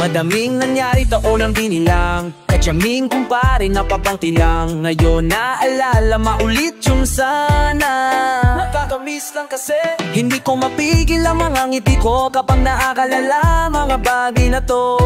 Madaming nangyari taon ang dinilang, katyaming kumpare na papangtilang. Ngayon naalala maulit yung sana. Nakakamiss lang kasi hindi ko mapigil ang mga ngiti ko kapag naakalala mga bagay na to.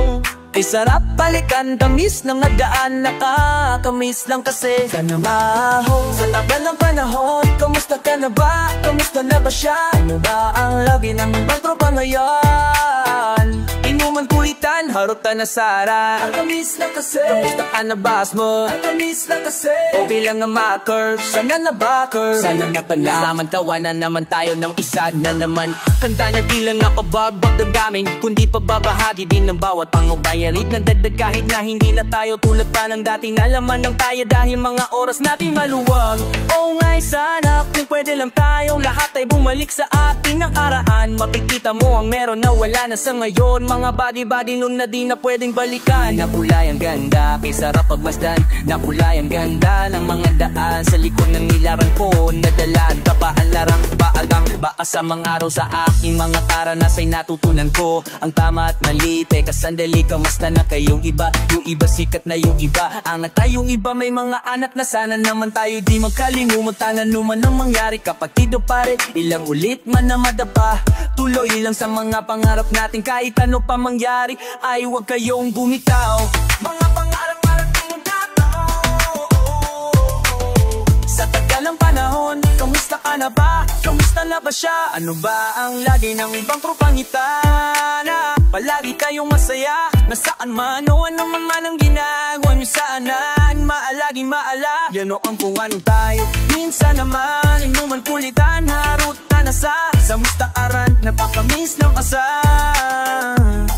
Ay sarap balikan, tamis ng nagdaan. Nakakamiss lang kasi sana maho sa tagal ng panahon. Kamusta ka na ba? Kamusta na ba siya? Ano ba ang lagi ng ibang tropa ngayon? Inuman kulitan, harutan na sara. Nakakamiss lang kasi kamusta ka na boss mo? Nakakamiss lang kasi okay lang ang ma-curve. Sana na ba curve? Sana na pala samantawanan naman tayo ng isa na naman. Kanta niya di lang napababag damdamin, kundi pababahagi din ng bawat pangubaya. Na dagdag kahit na hindi na tayo tulad pa ng dati. Nalaman ng tayo dahil mga oras natin maluwag. Oo nga'y sana kung pwede lang tayong lahat ay bumalik sa ating nakaraan. Makikita mo ang meron na wala na sa ngayon. Mga body-body nun na di na pwedeng balikan. Napulay ang ganda, kay sarap pagmasdan. Napulay ang ganda ng mga daan sa likod ng nilaran ko. Nadalaan ka ba ang larang paagang baka sa mga araw sa aking mga karanasay natutunan ko ang tama at mali. Teka sandali ka mas na kayong iba. Yung iba sikat na yung iba angat tayong iba. May mga anak na sana naman tayo di magkalimutan. Ano man ang mangyari kapatido pare, ilang ulit man na madapa. Tuloy lang sa mga pangarap natin kahit ano pa mangyari. Ay huwag kayong bumitaw. Mga pangarap-arap mo dato. Sa tagal ng panahon, kamusta ka na ba? Kamusta na ba siya? Ano ba ang lagi ng ibang propangitana? Palagi kayong masaya, nasaan man o ano man ang ginagawa nyo saanan. Maalagi maala, yan o ang kung anong tayo. Minsan naman, inuman kulitan, harutan na sa mustaaran. Napakamiss ng asan.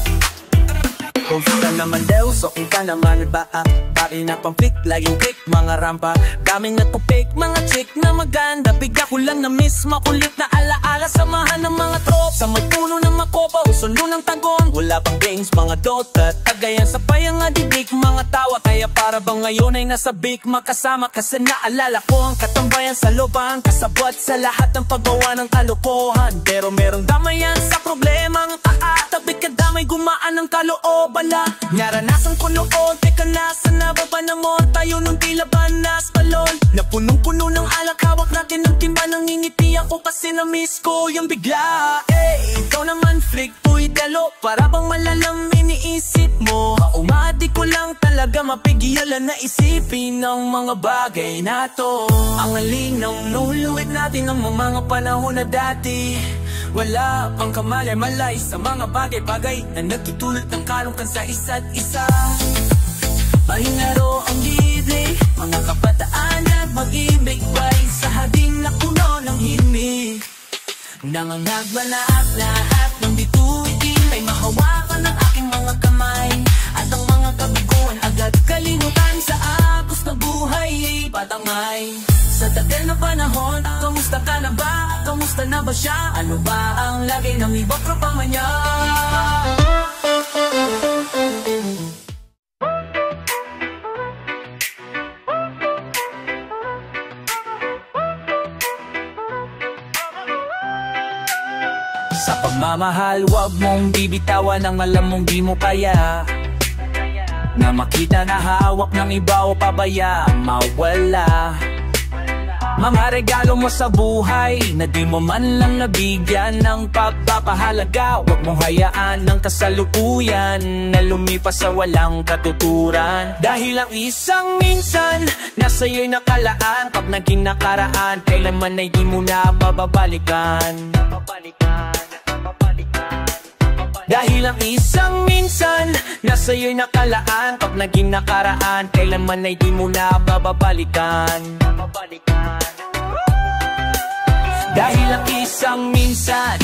Kung naman daw, so kung ka naman ba pari na pang-flick, laging click, mga rampa. Daming nagpupik, mga chick na maganda. Bigla ko lang na-miss, makulit na alaala. Samahan ng mga trop, sa may puno ng makopa, usulo ng tagon. Wala pang games, mga dota, tagayan sa payang adidik, mga tawa. Kaya para bang ngayon ay nasa big, makasama kasi naalala ko ang katambayan sa lobang. Kasabot sa lahat ng paggawa ng kalokohan. Pero merong damayan sa problemang kaatabi ka damay gumaan ng kalooban. Naranasan ko noon, teka nasa nababa naman tayo nung tila banas palon. Na punong-puno ng alak, hawak natin ng timba. Nangingiti ako kasi na-miss ko yung bigla. Ikaw naman flick, puy dalo, para bang malalam iniisip mo. Umadi ko lang talaga mapigilan na isipin ng mga bagay na to. Ang alinaw nuluwit natin ng mga panahon na dati. Wala pang kamalay-malay sa mga bagay-bagay na nagtutulot ng kalungkan sa isa't isa. Pahinaro ang libre, mga kabataan at mag-ibig bay sa hading na puno ng himig. Nangangagbalak lahat ng bituin ay mahawakan ng aking mga kamay. At ang mga kabiguan agad kalimutan sa agos na buhay ay patangay. Sa tagal na panahon, kamusta ka na ba? Kamusta na ba siya? Ano ba ang lagi ng ibang tropang niya? Sa pagmamahal, wag mong bibitawan ang alam mong di mo kaya. Na makita na hawak ng iba o pabayaan mawala. Mga regalo mo sa buhay na di mo man lang nabigyan ng pagpapahalaga. Huwag mong hayaan ng kasalukuyan na lumipas sa walang katuturan. Dahil ang isang minsan nasa iyo'y nakalaan. Pag naging nakaraan, kailanman ay di mo na mababalikan. Dahil ang isang minsan nasa iyo'y nakalaan. Pag naging nakaraan, kailanman ay di mo na mababalikan. Dahil ang isang minsan,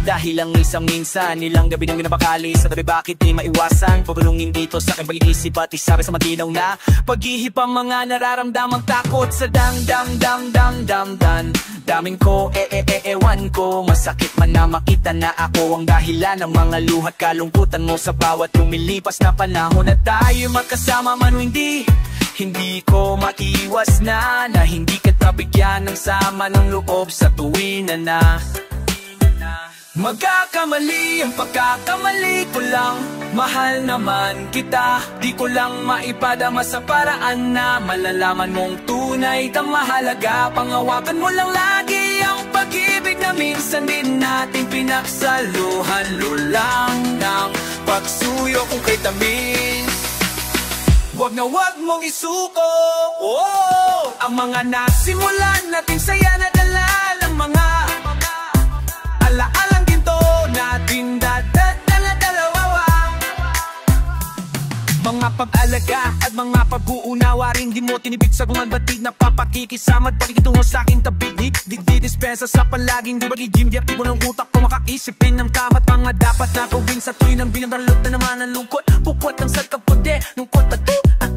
dahil ang isang minsan, ilang gabi nang pinapakali sa tabi, bakit di maiwasan? Pagulungin dito sa aking pag-iisip at isabi sa matinaw na paghihip ang mga nararamdamang takot sa dam-dam-dam-dam-dam-dan. Daming ko, ewan ko, masakit man na makita na ako ang dahilan ng mga luhat kalungkutan mo sa bawat lumilipas na panahon. At tayo magkasama man o hindi, hindi ko maiwas na hindi kita bigyan ng sama ng loob sa tuwin na magkakamali ang pagkakamali ko lang. Mahal naman kita, di ko lang maipadama sa paraan na malalaman mong tunay kang mahalaga. Pangawakan mo lang lagi ang pag-ibig na minsan din natin pinagsaluhan. Lulang ng pagsuyo kung kay tamis, wag na wag mong isuko. Ang mga nasimulan nating saya na dala ng mga alaalang ginto natin dalawa. Mga pag-alaga at mga pag-uunawa rin di mo tinipid sa gumanbatig na papakikisama at pakikitungo sa aking tabi. Di dispensa sa palaging di magigimbiyak. Di mo ng utak ko makaisipin ng tama't mga dapat na gawin sa tuwin ng binaralot na naman ang lungkot. Pukwat ng sarkapude, nungkot at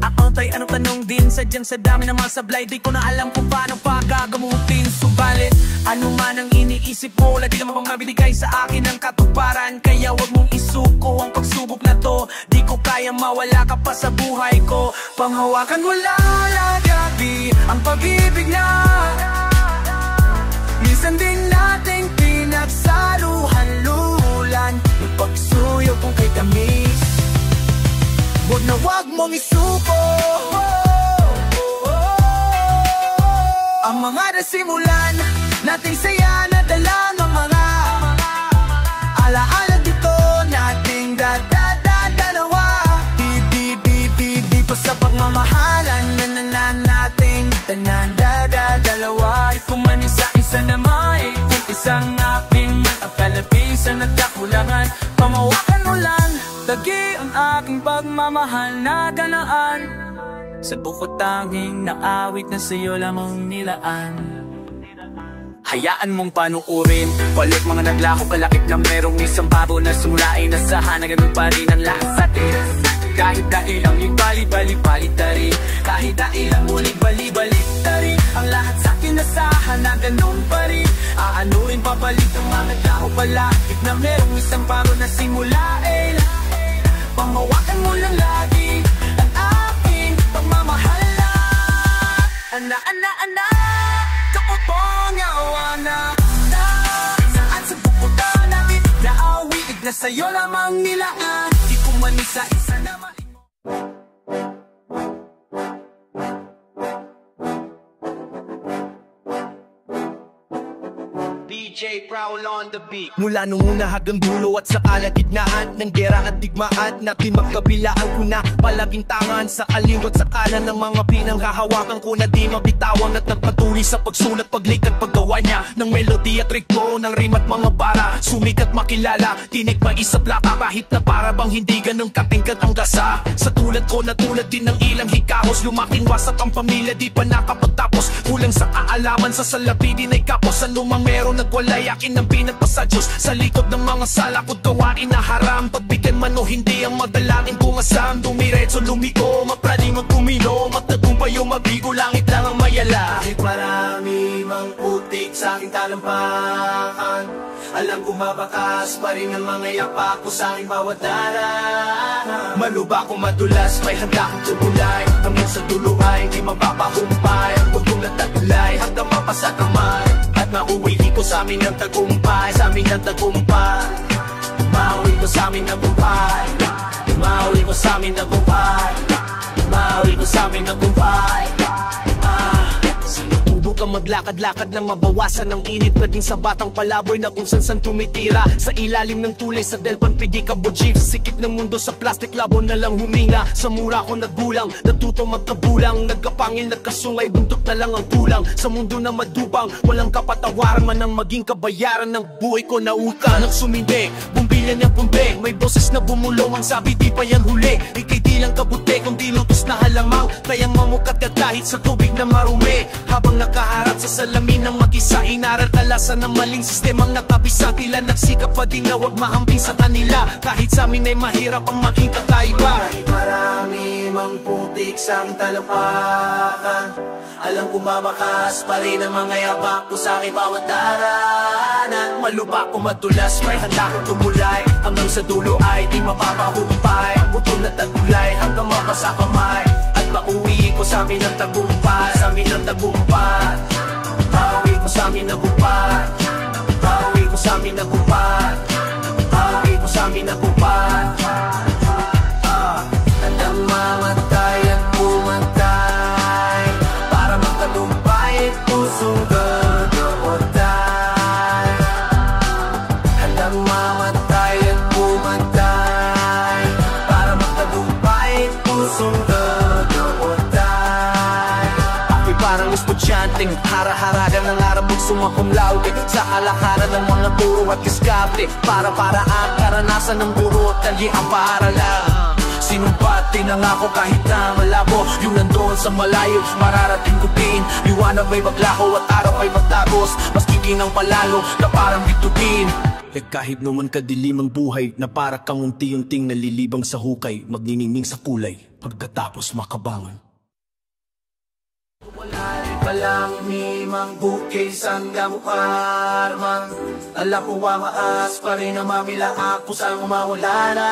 aantay anong tanong din. Sadyang sa dami ng mga sablay, di ko na alam kung paano pa gagamutin. Subalit, ano man ang iniisip mo, lagi naman bang mabibigay sa akin ang katuparan. Kaya wag mong isuko ang pagsubok na to, di ko kaya mawala ka pa sa buhay ko. Panghawakan mo lang lagi ang pag-ibig na minsan din nating pinagsaluhan. Lulan ng pagsuyo kung kay tamis, wag na wag mong isuko. Ang mga nasimulan nating saya na dala ng mga alaala dito nating dalawa. Di pa sa pagmamahalan na nating tanan dalawa. Ikuman isa na may kung isang aking apalapis ang nagkakulangan. Pamawakan mo lang lagi ang aking pagmamahal na ganaan. Sa bukod tanging naawit na sa'yo lamang nilaan. Hayaan mong panuurin balik mga naglako kalakip na merong isang babo na simula ay nasahan na ganun pa rin ang lakas atin. Kahit dailang yung bali-bali-bali tari, kahit dailang muling bali-bali tari, ang lahat sa'kin nasahan na ganun pa rin. Aanuin pabalik ang mga tao palakip na merong isang babo na simula ay panghawakan mo lang lagi ang aking pagmamahal na ana kapapangyawa na saan sa pupunta natin naawig na sa'yo lamang nilaan. Di ko man isa-isa na DJ Prowl on the beat. Mula nung una hanggang dulo at sa kalagitnaan ng gera at digmaan, natin magkabilaan ko na palaging tangan sa kaliwat sa kanan ng mga pinanghahawakan ko na di mabitawan at nagpatuloy sa pagsulat, paglikat, paggawa niya ng melody at ritmo ng rim at mga bara. Sumikat makilala, tinig pa isa plaka, kahit na para bang hindi ganun katingkat ang gasa. Sa tulad ko na tulad din ng ilang hikahos, lumaking wasap ang pamilya di pa nakapagtapos. Kulang sa kaalaman sa salapi din ay kapos, anumang meron nagwalay akin ang pinagpasa Diyos. Sa likod ng mga salakot gawain na haram, pagbigyan man o hindi ang madalangin kong asam. Dumiretso lumiko, mapraning magkumilo, magtagumpay o mabigo, langit lang ang mayala. Kahit marami mang putik sa aking talampakan, alam ko mabakas pa rin ang mga yapak ko sa aking bawat daraan. Maluba ko madulas, may handa kong tubulay, hanggang sa dulo ay di mapapahumpay. Ang pagtulat at tulay, hanggang mapasa kamay, at mauwi ko sa amin ng tagumpay, sa amin ng tagumpay. Mauwi ko sa amin ng bumpay, mauwi ko sa amin ng bumpay, mauwi ko sa amin ng bumpay. Sinutubo ka maglakad-lakad nang mabawasan ng init, naging sa batang palaboy na kung san tumitira. Sa ilalim ng tulay sa Delpan pedicable jeep, sa sikip ng mundo sa plastic labo na lang huminga. Sa mura ko nagbulang, natuto magkabulang, nagkapangil, nagkasungay, bundok na lang ang kulang. Sa mundo na madubang, walang kapatawaran man ang maging kabayaran ng buhay ko na utang. Nang sumindi, bumbilya niya bumbeng, may boses na bumulong, ang sabi di pa yan huli. Ika'y di lang kabuti, kung di lutos na halamang, kayang mamukat ka kahit sa tubig na marumi. Habang nakaharap sa salamin ng mag-isa, inaral talasan ng maling sistemang nakabisa. Tila nagsikap pa din na huwag mahamping sa kanila, kahit sa amin ay mahirap ang maging kakaiba. Kahit marami mang putik sang talampakan, alam ko mabakas pa rin ang mga yapak ko sa aking bawat daranan. Maluba ko madulas, may handa kong tumulay, hanggang sa dulo ay di mapapahumpay. Ang butol na tagulay hanggang mapasa kamay, at mauwi ko sa amin ang tagumpay, sa amin ang tagumpay. Mauwi ko sa amin ang bumpay, mauwi ko sa amin ang bumpay, mauwi ko sa amin ang bumpay. pusong gagawatan. Handang mamatay at bumantay para magtagumpay, pusong gagawatan. Ako'y parang estudyanteng hara-haragan ng araw sumakum laude sa kalakaran ng mga turo at diskarte. Para-paraan, karanasan ng guro at tali ang paaralan. Sinumpati ng ako kahit na malabo, yung nandoon sa malayo, mararating ko din. Liwanag may maglako at araw ay magtagos, mas kikinang palalo na parang bituin. Kahit naman kadilim ang buhay, na para kang unti-unting nalilibang sa hukay, magniningning sa kulay, pagkatapos makabangon. Wala rin palang mimang bukis ang gamukarman. Alam ko maas pa rin ang mamila ako sa mawala na.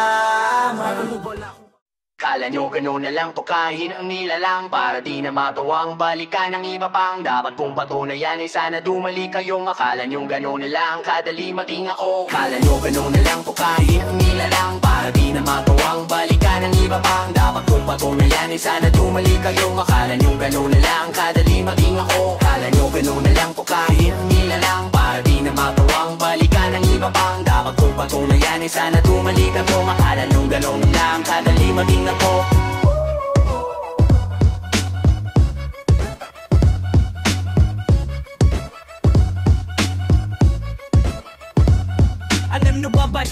Kala nyo gano'n na lang tukahin ang nilalang para di na matuwang balikan ng iba pang dapat kong patunayan ay sana dumali kayong akala nyo gano'n na lang kadali maging ako. Kala nyo gano'n na lang tukahin ang nilalang para di na matuwang balikan ng iba pang dapat kong patunayan ay sana dumali kayong akala nyo gano'n na lang kadali maging ako. Kala nyo gano'n na lang tukahin ang nilalang para di na matuwang balikan ng iba pang dapat kong patunayan ay sana dumali kayong akala nyo gano'n na lang kadali maging ako. Alam nyo ba ba't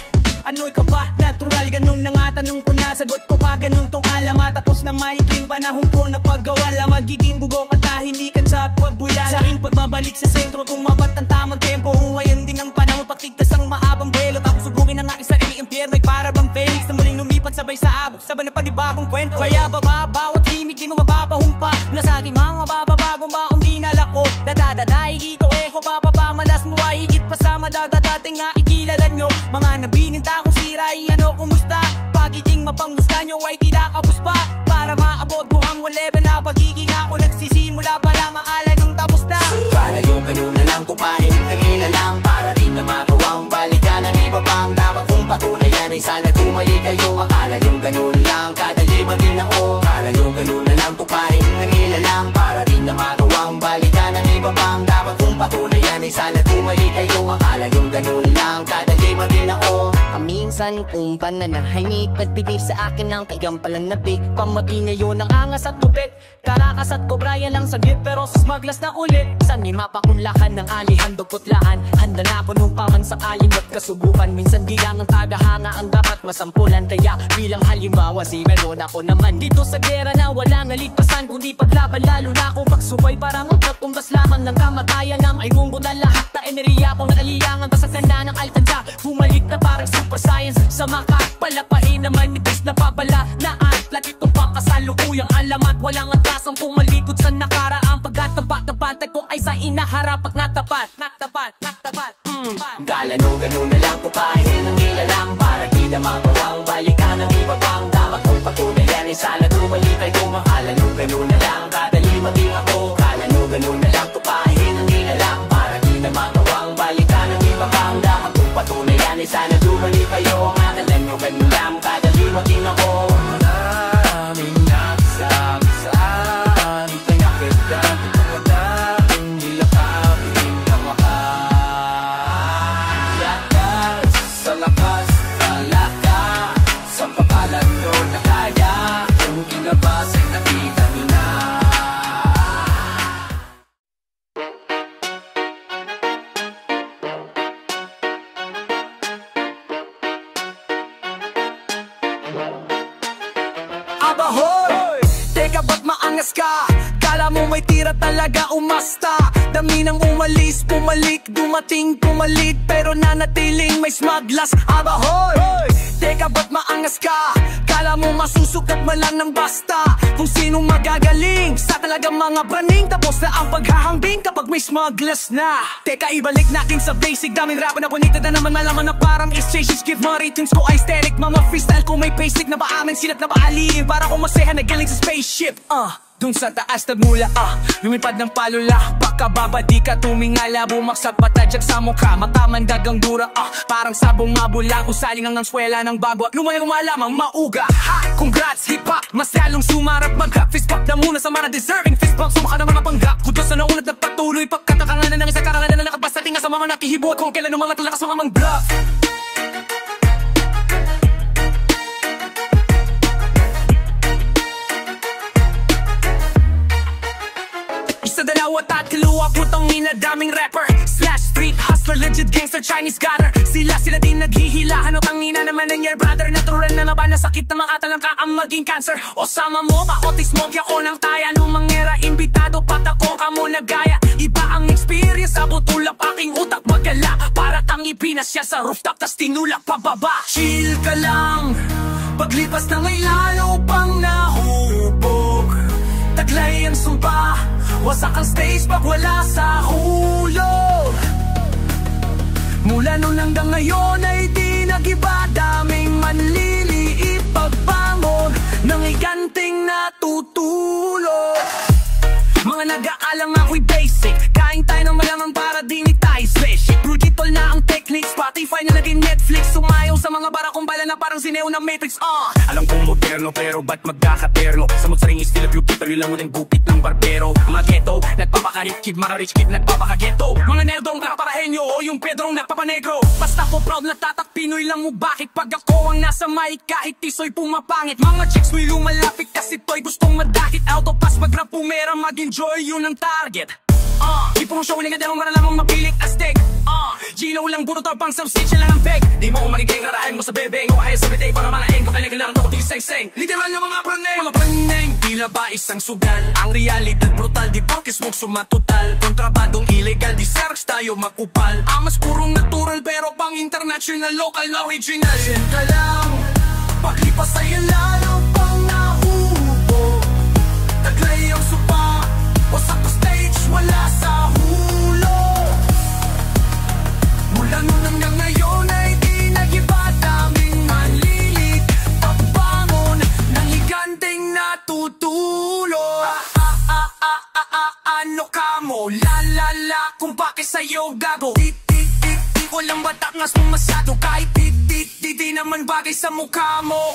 ano'y ka ba? Natural ganun na nga tanong ko na sagot ko pa ganun tong alamat. Tapos na maikling panahon ko na paggawa magiging bugong at tahilikan sa pagbuyan. Sa aking pagbabalik sa sentro tumapat ang tamang tempo. Ngayon din ang panahon paktigtas ang mahabang belo. Tapos subukin ang aking sarili impyerno ay para bang Felix na muling lumipat sabay sa abok sabay na panibagong kwento. Kaya baba bawat himig di mo mapapahumpa na sa aking mga bababagong baong dinala ko. Dadadaday ikaw eho papapamalas mo ay higit pa sa madadadating nga ikilalan nyo. Mga nabininta kong sira ay ano kumusta? Pagiging mapanghusga nyo ay kinakapos pa para maabot mo ang 11 na pagiging ako nagsisimula para maalan ng tapos na. Para yung ganun na lang kupahin nagila lang para rin na matuwang balikan ng iba pang dapat kong patunayan ay sana tumali kayo. Akala yung ganun lang kadali maging ako. Akala yung ganun na lang kupahin nagila lang para rin na matuwang balikan ng iba pang dapat kong patunayan ay sana tumali kayo. Akala yung ganun lang kadali maging ako. Minsan kung pananahimik at bigay sa akin ang kagampalan na big pamati ngayon ang angas at tubig. Karakas at kobraya lang saglit pero sasmaglas na ulit. San may mapakunlakan ng alihan dugputlaan. Handa na ako nung paman sa aling at kasubukan. Minsan di lang ang tagahanga ang dapat masampulan. Kaya bilang halimbawa si meron ako naman dito sa gera na walang nalipasan kundi paglaban. Lalo na akong pagsubay parang magkatumbas lamang ng kamatayan na may rumbo na lahat na enerhiya kong nakalilangan. Basag na ng alkansya bumalik na parang super science sa makapalapahin naman nipis na pabala na atlat ito pa kasalukuyang alamat. Walang atasang pumalikod sa nakaraang pagkatapat-tapat ko ay sa inaharap at natapat. Kala nyo ganun na lang kupahin ang nilalang para di na mapawang balikan ng iba pang dapat kong patunayan ay sana tumalik ay kumakala nyo ganun na lang kadali maging ako. Kala nyo ganun na lang kupahin ang nilalang para di na mapawang balikan ng iba pang dapat kong patunayan ay sana tumalik kayo. Ang akala nyo ganun lang kadali maging ako. Maraming nagsabi sa akin kaya kita pagkadating nila kapiling na makayakas sa lakas talaga sa pakalan nyo na kaya kung kinabas ay nakita nyo na. Abahoy! Teka ba't maangas ka? Kala mo may tira talaga umasta. Dami nang umalis, pumalik, dumating, pumalit pero nanatiling may smaglas. Abahoy! Teka ba't maangas ka? Kala mo masusukat man lang ng basta. Kung sinong magagaling sa talagang mga praning. Tapos na ang paghahambing kapag may smugglers na. Teka ibalik natin sa basic. Daming rap na bonita na naman malaman na parang exchanges. Give mga ratings ko aesthetic. Mga freestyle ko may basic na baamin silat na baaliin. Para kung masehan na galing sa spaceship. Dun sa taas nagmula lumipad ng palula. Baka babadi ka tumingala. Bumaksak patadyak sa mukha. Matamandagang dura parang sabong mabula. Usaling ang swela ng bago. At lumayang malamang mauga. Congrats hip hop. Mas lalong sumarap mag-rap. Fist pump na muna sa mga deserving. Fist bump sumaka ng mga panggap. Kudos na naunat na pag patuloy pagkatakanganan ng isang karangalan na nakabasa tinga sa mga nakihibot kung kailan ng mga talakas mga mang bluff. Isa, dalawa, tatlo, putong ina, daming rapper slash street hustler, legit gangster, Chinese gutter. Sila din naghihilahan o tangina naman ng your brother. Natural na naban na sakit na mga talangka ang maging cancer. O sama mo ba, autismo, ako ng taya nung mangera, imbitado, patako ka mo nagaya. Iba ang experience, ako tulap aking utak magala. Para kang ipinas siya sa rooftop, tas tinulak pababa. Chill ka lang, paglipas ng ay lalo pang nahubog. Taglay ang sumpa, wasak ang stage pag wala sa hulog. Mula noon hanggang ngayon ay di nag-iba, daming manliliit pagbangon ng iganting natutulog. Mga nag-aalang ako'y basic, kain tayo ng malamang para di ni tayo switch. Brutal na ang technique, Spotify na naging Netflix. Sumayaw sa mga barakong bala na parang sineo ng Matrix. Alam kong moderno pero ba't magkakaterno? Sa mutsaring istila beauty, tuloy lang unang gupit ng barbero. Mga ghetto, nagpapaka-hit kid, mga rich kid, nagpapaka-ghetto. Mga nerdong nakaparahenyo o yung Pedrong nagpapanegro. Basta ko proud na tatak, Pinoy lang mo bakit? Pag ako ang nasa mic, kahit tisoy pumapangit. Mga chicks may lumalapit kasi to'y gustong madakit. Auto pass, mag-rap pumera, mag-enjoy, yun ang target. Ipong show, liga dalawang maralamang mapilit astig. Gino lang, burutor pang substance lang ang peg. Di mo manigay, rarahin mo sa bebeng. O ayaw sa bitay para malaing, kung kailangan ako tiseng-seng. Literal yung mga praneng, mga praneng. Tila ba isang sugal? Ang realidad brutal, di porkis mong sumatotal. Kontrabadong illegal, di search tayo makupal. Amas purong natural, pero pang international, local na original. Yan ka lang, paglipas sa'yo lalo pang nahubo. Taglay ang supa, wasak ang stage, wala sa hulo. Mula noon hanggang ngayon ay di nag-iba, daming manlilit pagbangon ng higanting natutulo. Ano ka mo? La la la, kung bakit sa'yo gago? Di ko lang batangas mo masyado, kahit di naman bagay sa mukha mo.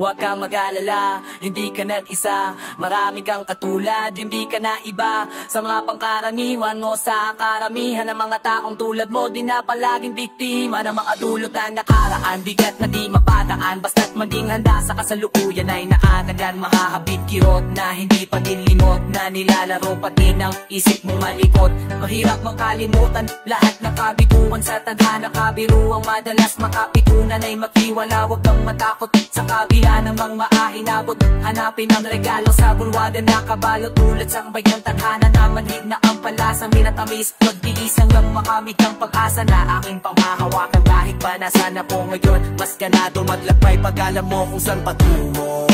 Huwag kang mag-alala, hindi ka nag-isa. Marami kang katulad, hindi ka na iba. Sa mga pangkaraniwan mo, sa karamihan ng mga taong tulad mo, di na palaging biktima ng mga dulot na nakaraan. Bigat na di mapadaan, basta't maging handa sa kasalukuyan ay naatagan. Makahabit kirot na hindi pa nilimot, na nilalaro pati ng isip mo malikot. Mahirap makalimutan lahat ng kabiguan sa tadhana. Kabiruang madalas makapitunan ay magtiwala. Huwag kang matakot sa kabihan namang maahinabot. Hanapin ang regalo sa bulwada na kabalo. Tulad sa bagyang tadhana na manhid na ang palasa. Minatamis, magtiis hanggang makamit ang pag-asa na aking pamahawakan. Kahit pa nasaan ako ngayon, mas ganado maglakbay pag alam mo kung saan patungo.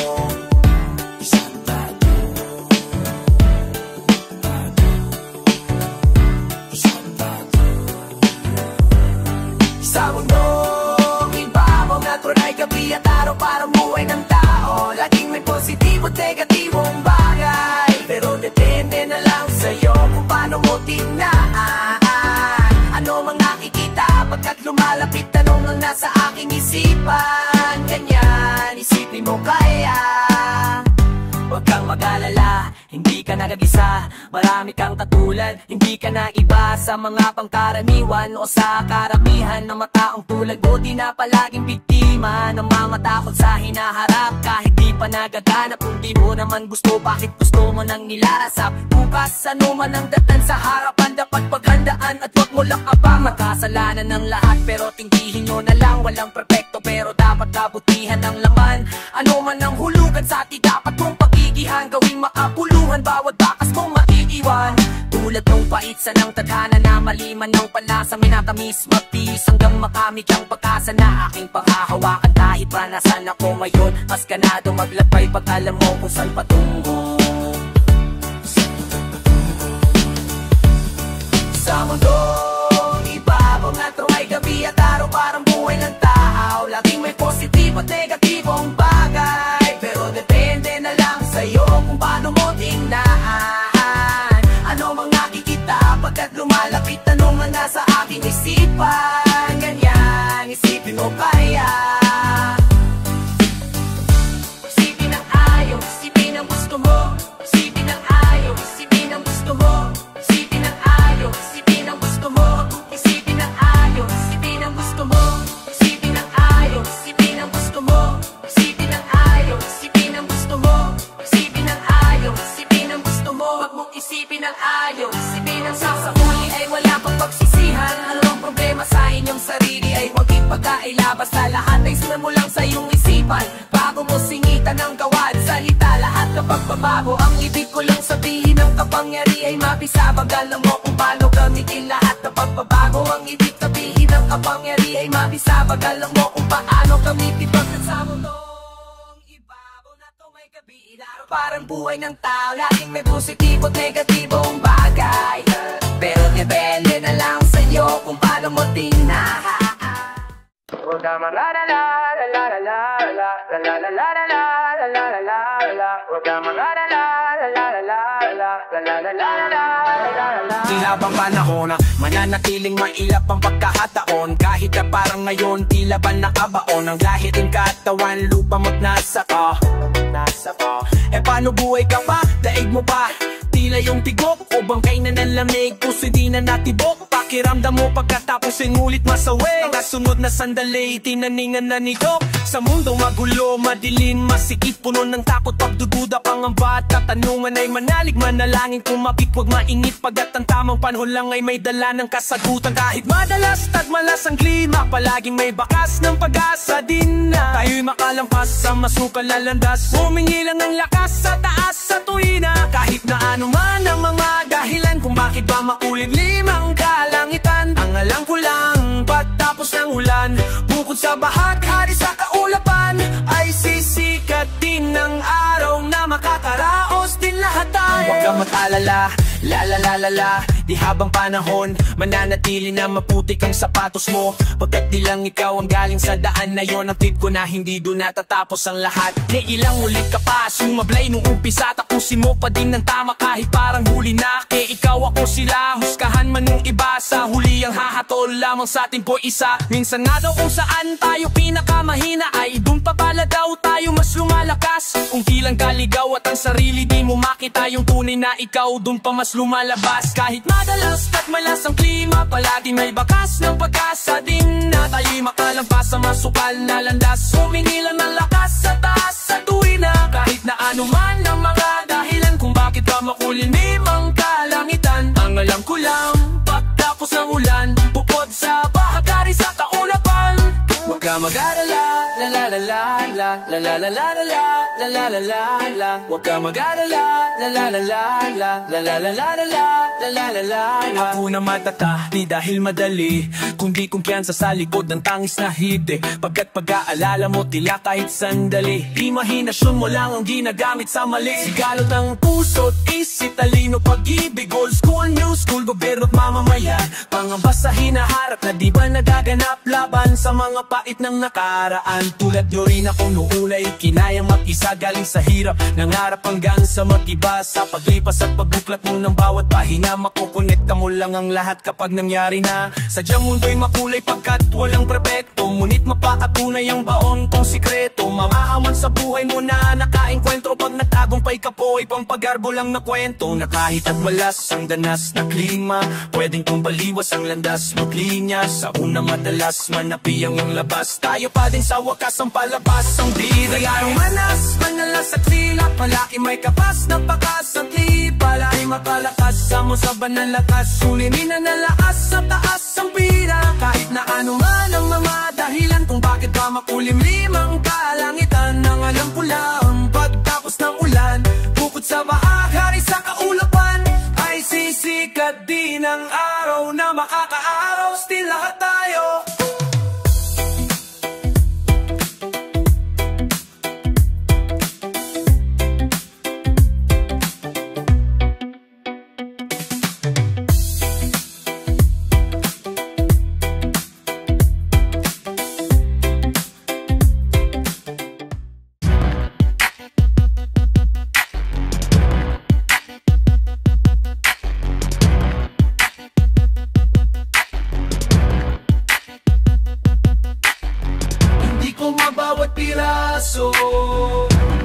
Sa mundong ibabaw na tunay gabi at araw para buhay ng tao. Laging may positibo, negatibong bagay, pero depende na lang sa'yo kung paano mo tingnan. Ano mang nakikita pagkat lumalapit, tanong lang nasa aking isipan. Ganyan, isipin mo kaya. Huwag kang mag-alala, hindi ka nag-isa. Marami kang katulad, hindi ka na iba. Sa mga pangkaraniwan o sa karamihan ng mga taong tulad mo, di na palaging biktima ng mga takot sa hinaharap. Kahit di pa nagaganap, kung di mo naman gusto, bakit gusto mo nang nilarasap? Bukas ano man ang datan sa harapan, dapat paghandaan at wag mo lang abang. Makasalanan ng lahat pero tingdihin nyo na lang. Walang perfecto pero dapat kabutihan ng laman. Ano man ang hulugan sa atin, dapat mong pagigihan, gawing makapuluhan bawat bakas mong maiiwan. Tulad ng paitsa ng tadhana na maliman ng palasa, minatamis magtiis hanggang makamit ang pag-asa na aking panghahawakan. Kahit pa nasan ako ngayon, mas ganado maglakbay pag alam mo kung saan patungo. Sa mundong ibabaw na tuwa'y gabi at araw parang buhay ng tao. Laging may positibo at negatibong bagay, pagbabago. Ang ibig ko lang sabihin ng kapangyari ay mabisa. Magalang mo kung paano gamitin lahat ng pagbabago. Ang ibig sabihin ng kapangyari ay mabisa. Magalang mo kung paano gamitin pagkasama mo. Ibabaw na to may gabi araw. Parang buhay ng tao, laging may positibo at negatibong bagay. Pero depende na lang sa'yo kung paano mo tingnan. Di habang panahon mananatiling mailap ang pagkakataon. Kahit na parang ngayon tila ba nakabaon ang lahiting katawan, lupa mo't nasa ka. Eh paano buhay ka pa? Daig mo pa? Tila yung tigok o bangkay na nalamig, puso di na natibok. Pakiramdam mo pagkatapos ngulit masaway. Kasunod na sandali, tinaningan na nito. Sa mundo magulo, madilim, masikip, puno ng takot, pagdududa, pangamba at katanungan ay manalig, manalangin, kumapit, huwag mainit. Pagkat ang tamang panahon lang ay may dala ng kasagutan. Kahit madalas tagmalas ang klima, palaging may bakas ng pag-asa din na tayo'y makalampas sa masukal na landas. Humingi lang ng lakas sa taas sa tuwina. Kahit na ano man ang mga dahilan kung bakit ba makulit limang kalangitan. Ang alam ko lang, pagtapos ng ulan, bukod sa bahaghari sa kaulapan, ay sisikat din ng araw na makakaraos din lahat tayo. Huwag kang mag-alala, la. Di habang panahon, mananatili na maputik ang sapatos mo. Pagkat di lang ikaw ang galing sa daan na yon. Ang tip ko na hindi doon natatapos ang lahat. Ni ilang ulit ka pa, sumablay nung umpisa. Tapusin mo pa din ng tama kahit parang huli na. Kaya ikaw ako sila, huskahan man nung iba. Sa huli ang hahatol lamang sa atin po isa. Minsan nga daw kung saan tayo pinakamahina, ay doon pa pala daw tayo mas lumalakas. Kung kilang kaligaw at ang sarili di mo makita yung tunay na ikaw, doon pa mas lumalabas. Kahit madalas at malas ang klima, palagi may bakas ng pag-asa din na tayo'y makalampas sa masukal na landas. Humingi lang ng lakas sa taas sa tuwina. Kahit na ano man ang mga dahilan kung bakit ka makulimim ang kalangitan. Ang alam ko lang, pagtapos ng ulan, bukod sa bahaghari sa kaulapan. Huwag ka mag-alala, la. Huwag ka mag-alala, la. Ako na matata, di dahil madali, kundi kumpiyansa sa likod ng tangis na hiti. Pagkat pag-aalala mo tila kahit sandali, imahinasyon mo lang ang ginagamit sa mali. Sigalot ng puso't isip, talino, pag-ibig, old school, new school, gobyerno't mamamayan. Pangamba sa hinaharap na di ba nagaganap, laban sa mga pait ng nakaraan. Tulad nyo rin akong nuulay, kinayang mag-isa galing sa hirap, nangarap hanggang sa mag-iba. Sa paglipas at pagbuklat mo ng bawat pahina, makukonekta mo lang ang lahat kapag nangyari na. Sadyang mundo'y makulay pagkat walang perpekto, ngunit mapakatunay ang baon kong sikreto. Mamahaman sa buhay mo na nakaengkwentro, pag nagtagumpay ka po, ibang pag-arbo lang na kwento. Na kahit at malas ang danas na klima, pwedeng kong baliwas ang landas, maglinya sa una madalas, manapi ang iyong labas. Tayo pa din sa wakas ang palabas, ang bida. Kayang manas, manalas sa klila, malaki may kapas ng pakas ang klipala. Ay mapalakas sa mo sa banal lakas, sulinin na nalakas sa taas ang bida. Kahit na ano man ang mga dahilan kung bakit ba makulimlim ang kalangitan. Ang alam ko lang, pagtapos ng ulan, bukod sa bahaghari sa kaulapan, ay sisikat din ang araw na makakaaraw still lahat tayo. Piraso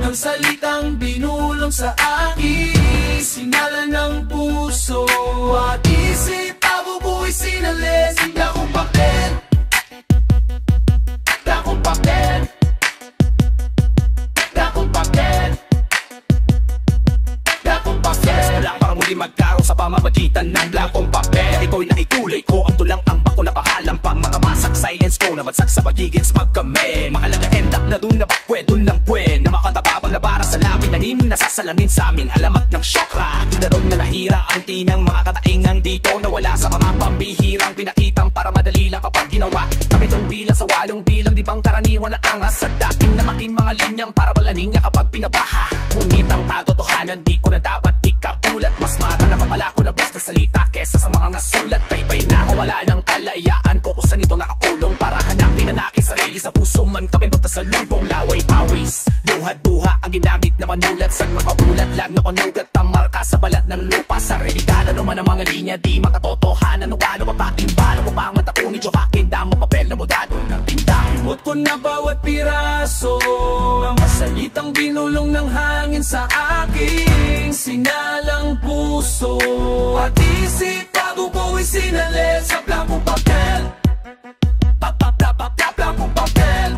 ng salitang binulong sa akin, sinala ng puso at isip, abubuhay sinales. Dakong papel, dakong papel, dakong papel, dakong papel. Wala para muli magkaroon sa pamamagitan ng dakong papel. Ito'y naikulay ko, ang tulang ang bako na pahalang pang mga masak silence ko na matsak sa pagigits magkame. Mahalaga end up na dun na bakwe, dun lang pwen na makatababang labara sa labi na him na salamin sa amin, alamat ng syokra. Tinarong na nahira ang tinang mga kataingan dito, nawala sa mga pambihirang pinakitang para madali lang kapag ginawa. Kami itong bilang sa walong bilang, di bang karaniwan na angas sa dating na makin mga linyang para balanin niya kapag pinabaha. Ngunit ang katotohanan di ko na dapat ikapulat, mas mata na papala ko na basta salita kesa sa mga nasulat. Baybay na ako, wala ng kalayaan ko kung saan ito nakakulong, para hanapin ang aking sarili sa puso man kami punta sa lubong. Laway pawis, duha-duha ang ginamit na manulat sa mga bulat lang na panugat ang marka sa balat ng lupa. Sa realidad ano man ang mga linya di makatotohanan, o gano pa patimbalo mo pang matapunin johakin damo papel na mudado ng tinta. Himot ko na bawat piraso ang masalitang binulong ng hangin sa aking sinalang puso at isip bago ko isinalit sa blankong papel. Blankong papel. Blankong papel.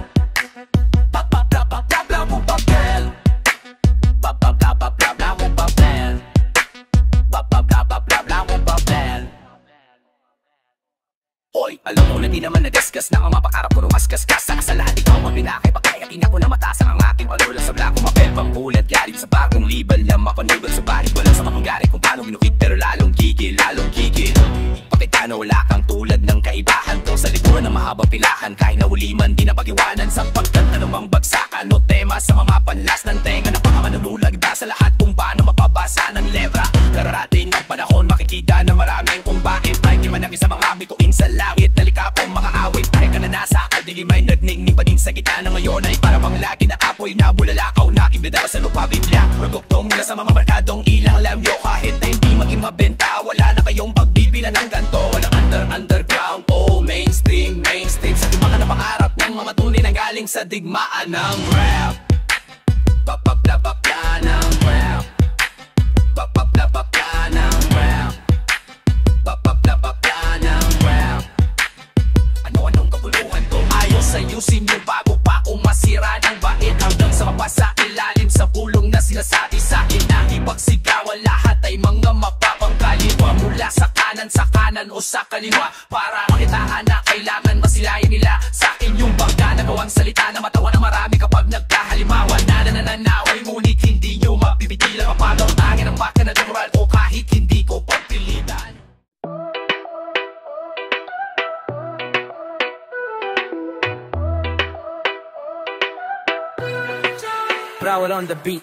Blankong papel. Blankong papel. Hoy, alam mo na di naman nagasgas na ang mapakarap ko rumaskas-kas sa kasalahan. Ikaw ang pinakay pagkayakin ako na matasang ang aking panulat sa blankong papel. Panghulat galit sa bagong libal na mapanugat sa barit. Wala sa mapangyari kung paano ginukit pero lalong gigil. Kapitano wala kang tulad ng kaibahan to sa likuran na mahabang pilahan. Kahit na uliman di na pag-iwanan sa pagkanta ng mga bagsakan o tema sa mga panlas ng tenga na pangamanunulag. Iba sa lahat kung paano mapabasa ng letra. Kararating ang panahon makikita na maraming kung bakit ay di manangin sa mga bituin sa langit. Nalikapong mga awit dahil ka na nasa kaldigim ay nagning pa din sa gitna na ngayon ay para pang lagi na apoy na bulalakaw na ibidara sa lupa bigla. Produktong mula sa mga markadong ilang lamyo kahit na hindi maging mabenta. Wala na kayong pagbibilan ng ganto. Walang underground o mainstream sa mga napangarap ng mga tunay na galing sa digmaan ng rap. Papapla ng rap. Papapla ng rap. Papapla ng rap. Ano-anong kabuluhan to? Ayos ayusin nyo bago pa umasira ng bait, hanggang sa mapasa ilalim sa pulong na sinasabi sa akin na ipagsigawan lahat ay mga mapapangkaliwa mula sa kanan o sa kaliwa, para makitaan na kailangan masilayan nila sa akin yung bangga na gawang salita na matawa ng marami kapag nagkahalimawan. Nananaway ngunit hindi nyo mapipigilan mapagaw tangin ang baka na natural o kahit hindi ko pagpilitan. Proud on the beat.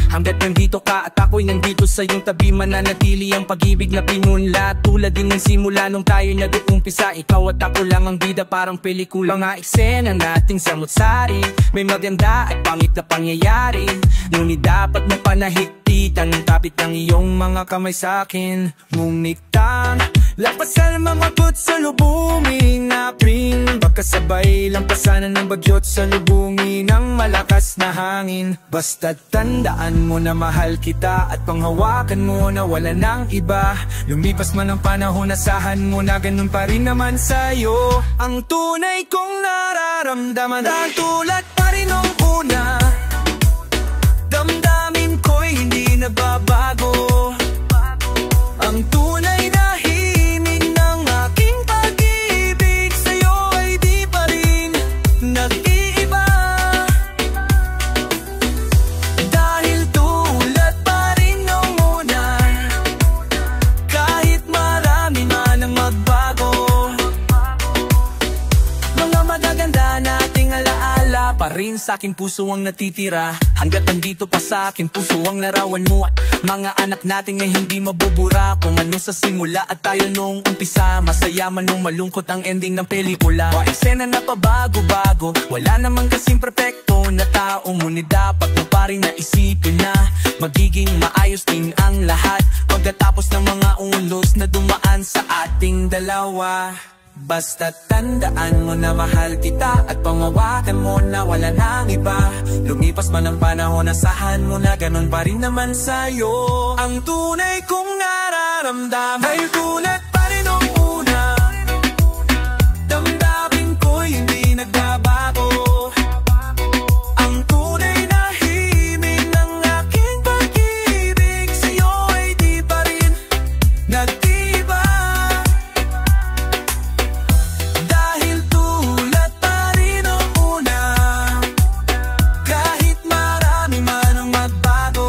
Hanggat nandito ka at ako'y nandito sa iyong tabi, mananatili ang pag-ibig na pinunla. Tulad din ng simula nung tayo nag-uumpisa, ikaw at ako lang ang bida, parang pelikula. Mga eksena nating samut-sari, may maganda at pangit na pangyayari. Ngunit dapat mo panahigpitan ang kapit ng iyong mga kamay sa'kin. Ngunit ang lapasan mga gut sa lubungin natin, baka sabay lampasanan ng bagyot sa lubungin ng malakas na hangin. Basta't tandaan mo na mahal kita at panghawakan mo na wala nang iba. Lumipas man ang panahon, asahan mo na ganun pa rin naman sa'yo ang tunay kong nararamdaman. Ang tulad pa rin nung una, damdamin ko'y hindi nagbabago. Ang tunay na himig ng aking pag-ibig sa'yo ay di pa rin nag-iiba. Dahil tulad pa rin nung una, kahit marami man ang magbago, mga magaganda nating alaala pa rin sa aking puso ang natitira. Hanggat nandito pa sa akin puso ang larawan mo at mga anak natin ay hindi mabubura. Kung ano sa simula at tayo nung umpisa, masaya man nung malungkot ang ending ng pelikula. O eksena na pabago-bago, wala naman kasing perfecto na tao, ngunit dapat mo pa rin naisipin na magiging maayos din ang lahat pagkatapos ng mga ulos na dumaan sa ating dalawa. Basta tandaan mo na mahal kita at pangawakan mo na wala nang iba. Lumipas man ang panahon, asahan mo na ganun pa rin naman sa'yo ang tunay kong nararamdaman. Dahil tulad pa rin nung una, damdamin ko'y hindi nagbabago. Ang tunay na himig ng aking pag-ibig sa'yo ay di pa rin nag-iba. Dahil tulad pa rin nung una, kahit marami man ang magbago,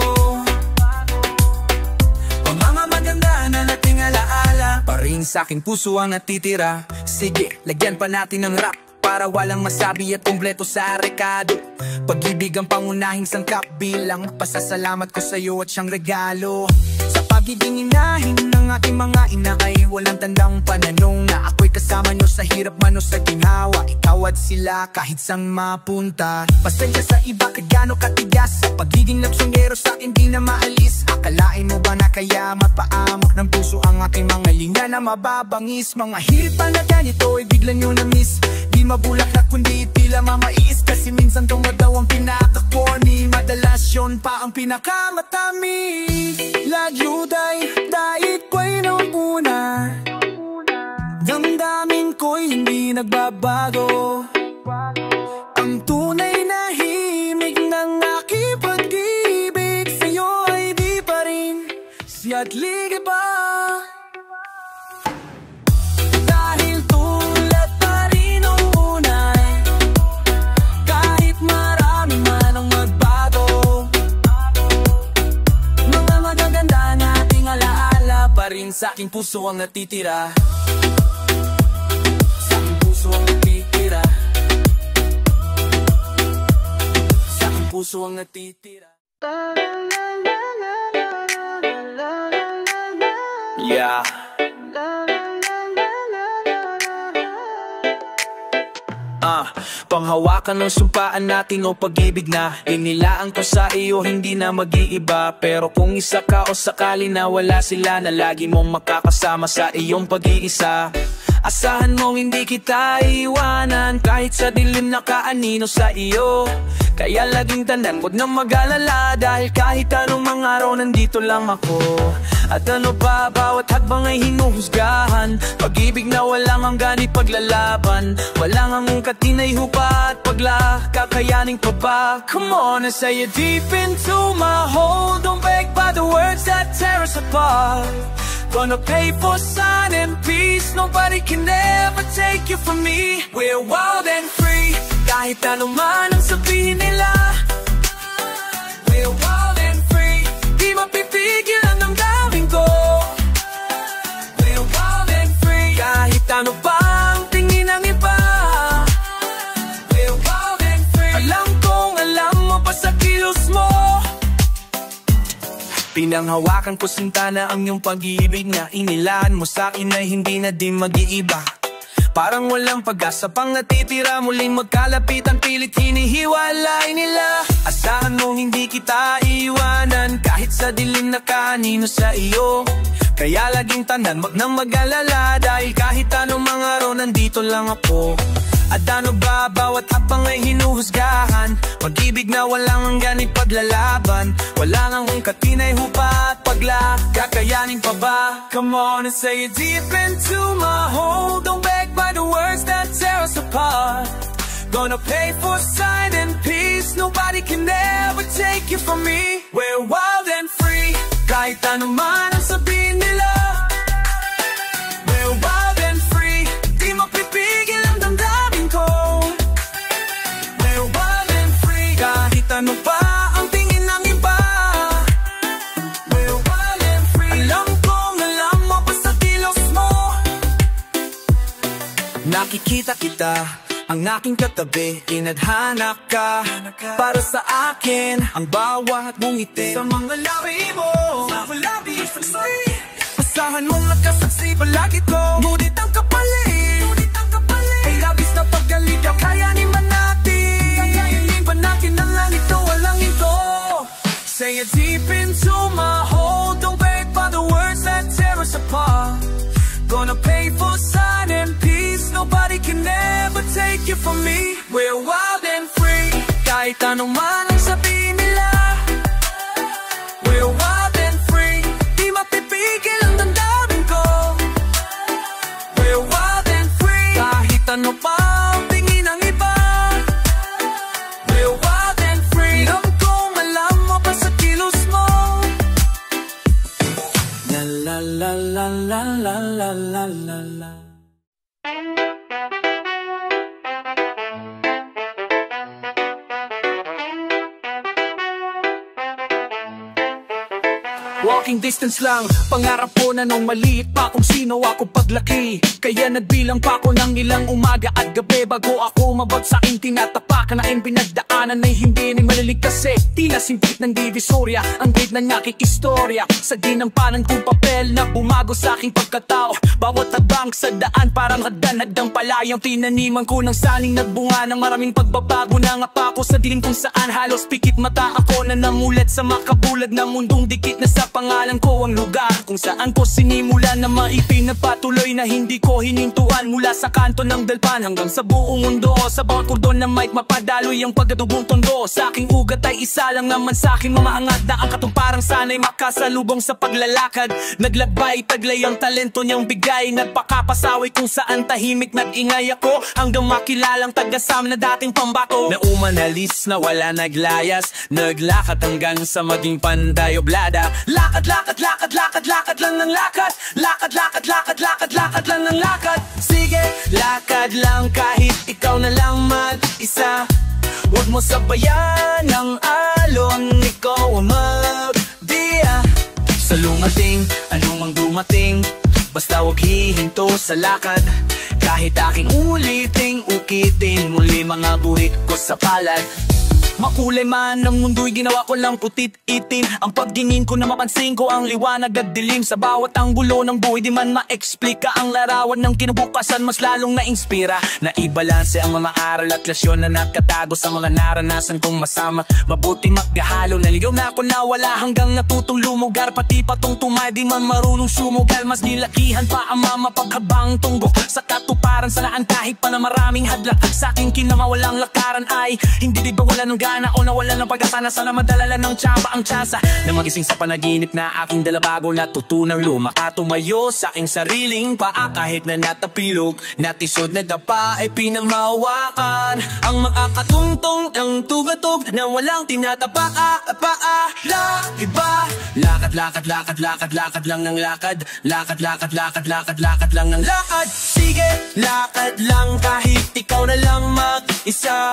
sa aking puso ang natitira. Sige, lagyan pa natin ng rap para walang masabi at kumpleto sa rekado. Pag-ibig ang pangunahing sangkap, bilang pasasalamat ko sa'yo at siyang regalo. Sa pagiging inahin ng aking mga ina ay walang tandang pananong na ako'y kasama nyo sa hirap man o sa ginhawa. Ikaw at sila kahit saan mapunta. Pasensya sa iba kahit gaano katigas, sa pagiging lapsongero sa akin di na maalis. Akalain mo ba na kaya mapaamak ng puso ang aking mga linya na mababangis? Mga hirit pa na ganito ay bigla nyo na-miss. Di mabulaklak kundi tila mamais, kasi minsan tumadaw ang pinaka-corny. Madalas yun pa ang pinakamatamis. Lagyuday, dahit ko'y nung una, damdamin ko'y hindi nagbabago. Ang tunay na himig ng aking pag-ibig sa'yo ay di pa rin siya't ligay pa. Dahil tulad pa rin nung una, kahit marami man ang magbago, mga magaganda nating alaala pa rin sa aking puso ang natitira. Sa aking puso ang natitira. Sa aking puso ang natitira. Yeah. Panghawakan ng sumpaan natin o pag-ibig na inilaan ko sa iyo, hindi na mag-iiba. Pero kung isa ka o sakali na wala sila, na lagi mong makakasama sa iyong pag-iisa. Asahan mong hindi kita iwanan kahit sa dilim na kaanino sa iyo. Kaya laging tandaan, huwag nang mag-alala, dahil kahit anong mga araw nandito lang ako. At ano pa, bawat hakbang ay hinuhusgahan. Pag-ibig na walang hanggan ipaglalaban. Walang ang katinay hupa at paglak, kakayanin pa ba? Come on and say it deep into my hold. Don't beg by the words that tear us apart. Gonna pay for sun and peace. Nobody can ever take you from me. We're wild and free, kahit ano man ang sabihin nila. We're wild and free, di mapipigil ang damdamin ko. We're wild and free, kahit ano pa ang tingin ng iba. We're wild and free, alam kong alam mo pa sa kilos mo. Pinanghawakan ko sinta na ang iyong pag-ibig na inilaan mo sa akin ay hindi na din mag-iiba. Parang walang pag-asa pang natitira, muling magkalapit ang pilit hinihiwalay nila. Asahan mo hindi kita iwanan kahit sa dilim na kanino sa iyo. Kaya laging tandaan, wag nang mag-alala, dahil kahit anong mga araw nandito lang ako. At ano ba, bawat hakbang ay hinuhusgahan. Pag-ibig na walang hanggan ipaglalaban. Walang ang katinay hupa at paglak, kakayanin pa ba? Come on and say it deep into my hold. Don't beg by the words that tear us apart. Gonna pay for sign and peace. Nobody can ever take you from me. We're wild and free, kahit ano man ang sabihin nila. We're wild and free, di mapipigil ang damdamin ko. We're wild and free, kahit ano pa ang tingin ng iba. We're wild and free, alam kong alam mo pa sa kilos mo. Nakikita kita, ang aking katabi, inadhana ka para sa akin, ang bawat mong ngiti sa mga labi mo. Sa labi saksi, asahan mong nakasaksi palagi ko. Ngunit ang kapalit ay labis na pagkaligaw. Kayanin ba natin? Kayanin ba natin ang langito, walang ito? Say it deep into my hold. Don't beg by the words that tear us apart. Gonna pay for sun and peace. Nobody can ever take you from me. We're wild and free, kahit anong man ang sabihin nila. We're wild and free, di mapipigil ang damdamin ko. We're wild and free, kahit ano pa ang tingin ng iba. We're wild and free, alam kong alam mo pa sa kilos mo. La la la la la la la la la la. Walking distance lang, pangarap ko na nung maliit pa kung sino ako paglaki. Kaya nagbilang pa ako ng ilang umaga at gabi bago ako mabagsakin. Tinatapakan na pinagdaanan ay hindi ni maliligtas tila simpit ng divisorya ang grade ng aking istorya. Sa ginampanan kong papel na bumago sa aking pagkatao. Bawat habang sa daan parang hagdan-hagdang palayang tinaniman ko ng saling nagbunga ng maraming pagbabago. Nangapa ko sa dilim kung saan halos pikit mata ako na namulat sa makabulag na mundong dikit na sa pangalan ko ang lugar kung saan ko sinimulan na maipinagpatuloy na hindi ko hinintuan. Mula sa kanto ng dalpan hanggang sa buong mundo, sa bawat kordon na mic mapadaloy ang pagkatubong tondo. Sa aking ugat ay isa lang naman sa aking mamaangat na ang katuparang sana'y makasalubong sa paglalakad. Naglabay, taglay ang talento niyang bigay, nagpakapasaway kung saan tahimik nag-ingay ako hanggang makilalang tagasam na dating pambato. Na umanalis na wala naglayas, naglakad hanggang sa maging panday oblada. Lakad, lakad, lakad, lakad, lakad lang ng lakad. Lakad, lakad, lakad, lakad, lakad lang ng lakad. Sige, lakad lang kahit ikaw na lang mag-isa. Huwag mo sabayan ang alon, ikaw ang magdiya. Sa lumating, anumang dumating, basta huwag hihinto sa lakad. Kahit aking uliting, ukitin muli mga buhik ko sa palad. Makulay man ang mundo'y ginawa ko lang putit itin. Ang pagdingin ko na mapansin ko ang liwanag at dilim. Sa bawat anggulo ng buhay di man ma-explika ang larawan ng kinabukasan, mas lalong na-inspira. Naibalanse ang mga aral at lasyon na nakatago sa mga naranasan kong masama. Mabuti magkahalo, naligaw na ako na wala hanggang natutong lumugar. Pati patong tumay di man marunong sumugal, mas nilakihan pa ang mama paghabang tunggok sa katuparan sa laan kahit pa na maraming hadlang. Sa aking kinamawalang lakaran ay hindi di ba wala nung o nawala ng pag-asa na sana madalala ng tsamba ang tsansa na magising sa panaginip na aking dala bago natutunang lumakatumayo sa aking sariling paa. Kahit na natapilog, natisod na dapa ay pinangmawakan ang makakatungtong ng tugatog na walang tinatapaa paa. La iba, lakad, lakad, lakad, lakad, lakad lang ng lakad. Lakad, lakad, lakad, lakad, lakad lang ng lakad. Sige, lakad lang kahit ikaw na lang mag-isa.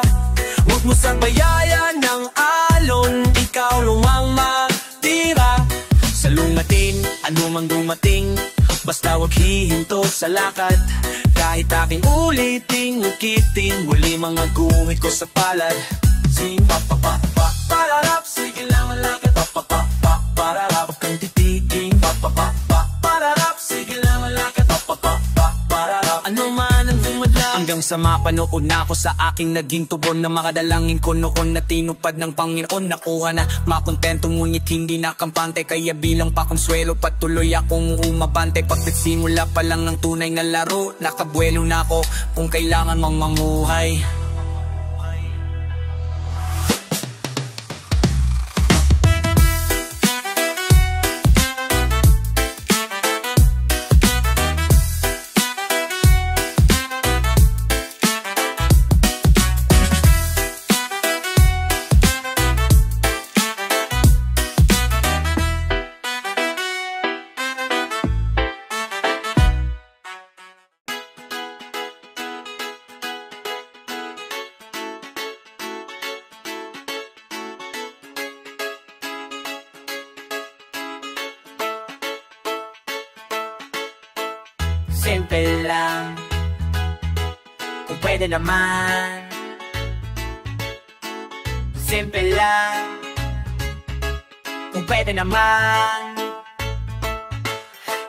Huwag mo sabayan ng alon, ikaw lumang matira. Sa lumating, anumang dumating, basta huwag hihinto sa lakad. Kahit aking uliting, ukitin muli mga guhit ko sa palad. Sing pa pa pa pa pararap, sige lang ang lakad. Pa pa pa pa pararap, huwag kang titiking. Pa pa pa pa pararap, sige lang ang lakad. Pa pa pa pa pararap, ano man ang dumadlang. Hanggang sa mapanood na ako sa aking naging tubon na makadalangin ko noon na tinupad ng Panginoon. Nakuha na makontento ngunit hindi nakampante, kaya bilang pakonsuelo patuloy akong umabante. Pag nagsimula pa lang ng tunay na laro, nakabuelo na ako kung kailangan mong mamuhay. Simple lang, kung pwede naman. Simple lang, kung pwede naman.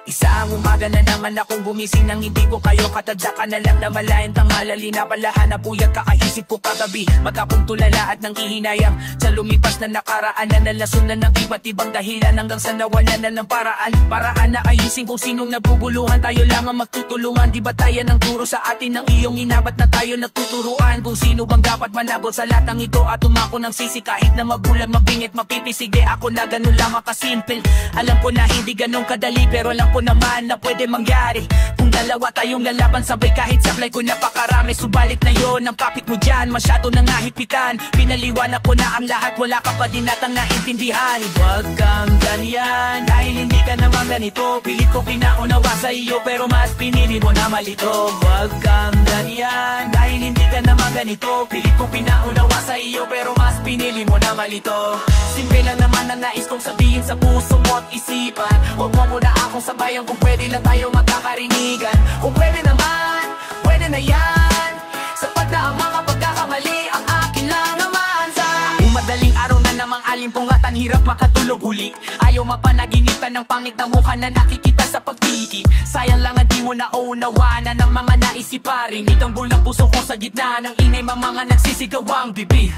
Isang umaga na naman akong gumising nang hindi ko kayo katadyakan na lang na malayan tangalali na palahan na puyat kakaisip ko kagabi. Magkapong tulala at nang ihinayang sa lumipas na nakaraan na nalason na ng iba't ibang dahilan hanggang sa nawala na ng paraan na ayusin kung sinong nabubuluhan. Tayo lang ang magtutulungan, di ba tayo ng turo sa atin ng iyong inabat na tayo nagtuturuan kung sino bang dapat manabot sa lahat ng ito at umako ng sisi kahit na mabulag, mabingit, mapipisige. Ako na ganun lang makasimple. Alam ko na hindi ganun kadali pero alam ko naman na pwede mangyari kung dalawa tayong lalaban sabay kahit sablay ko napakarami. Subalit na yon ang kapit mo dyan, masyado nang nahipitan. Pinaliwanag ko na ang lahat, wala ka pa din natang naintindihan. Huwag kang ganyan dahil hindi ka naman ganito. Pilit ko pinaunawa sa iyo pero mas pinili mo na malito. Huwag kang ganyan dahil hindi ka naman ganito. Pilit ko pinaunawa sa iyo pero mas pinili mo na malito. Simple lang naman ang nais kong sabihin sa puso mo at isipan. Huwag mo muna akong sabayan, kung pwede lang tayo magkakarinigan. Kung pwede naman, pwede na yan. Sapat na ang mga pagkakamali, ang akin lang naman sa madaling araw na namang alimpungatan, hirap makatulog huli. Ayaw mapanaginitan ng pangit na mukha na nakikita sa pagtiki. Sayang lang at di mo nauunawanan ng mga naisiparing itambol ng puso ko sa gitna ng ingay, mga nagsisigawang bibig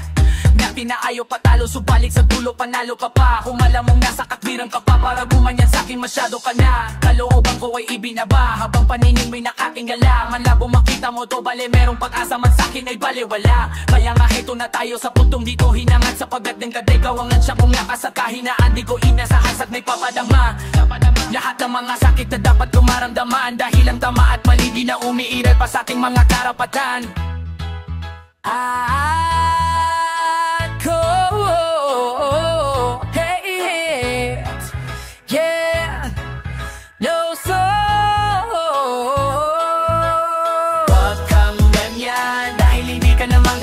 na pinaayaw patalo, subalit sa dulo panalo ka pa. Kung alam mong nasa katwiran ka pa, para gumanyan sa'kin masyado ka na. Kalooban ko ay ibinaba, habang paningin mo'y nakatingala. Malabo makita mo to, bale merong pag-asa man sa'kin ay baliwala. Kaya nga heto na tayo sa puntong dito hinangat, sapagat ng kaday kawangan siya kung nakasat kahinaan. Di ko inasahasat may papadama lahat ng mga sakit na dapat ko maramdaman, dahil ang tama at mali di na umiiral pa sa ating mga karapatan.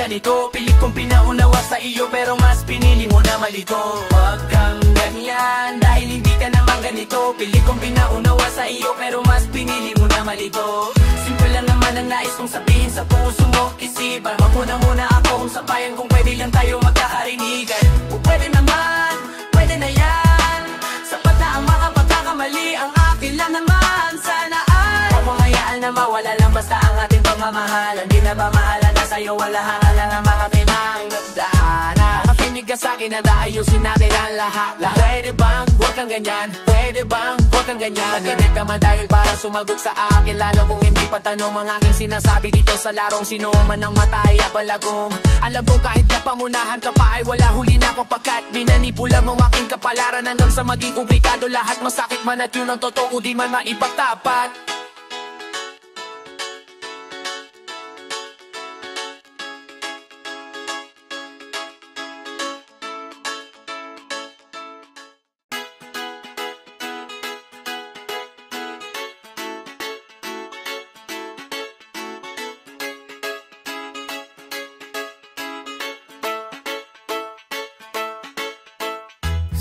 Ganito, pilit kong pinaunawa sa iyo, pero mas pinili mo na malito. Huwag kang ganyan, dahil hindi ka naman ganito. Pilit kong pinaunawa sa iyo, pero mas pinili mo na malito. Simple lang naman ang nais kong sabihin sa puso mo, isipan. Wag mo na muna ako kung sabayan, kung pwede lang tayo magkakarinigan. Kung pwede naman, pwede na yan. Sapat na ang mga pagkakamali, ang akin lang naman. Sana ay huwag mong hayaan na mawala lang basta ang ating pagmamahalan. Di na ba mahala na sa'yo, wala hangalan ang mga pinagdaanan. Makinig ka sa'kin na naayusin natin ang lahat. Pwede bang huwag kang ganyan? Pwede bang huwag kang ganyan? Makinig ka man dahil para sumagot sa akin, lalo kung hindi pa tanong ang aking sinasabi dito sa larong. Sino man ang matay at palagong, alam ko kahit na pamunahan ka pa ay wala huli na akong pagkat binanipula mo aking kapalaran hanggang sa maging komplikado. Lahat masakit man at yun ang totoo, di man maipagtapat.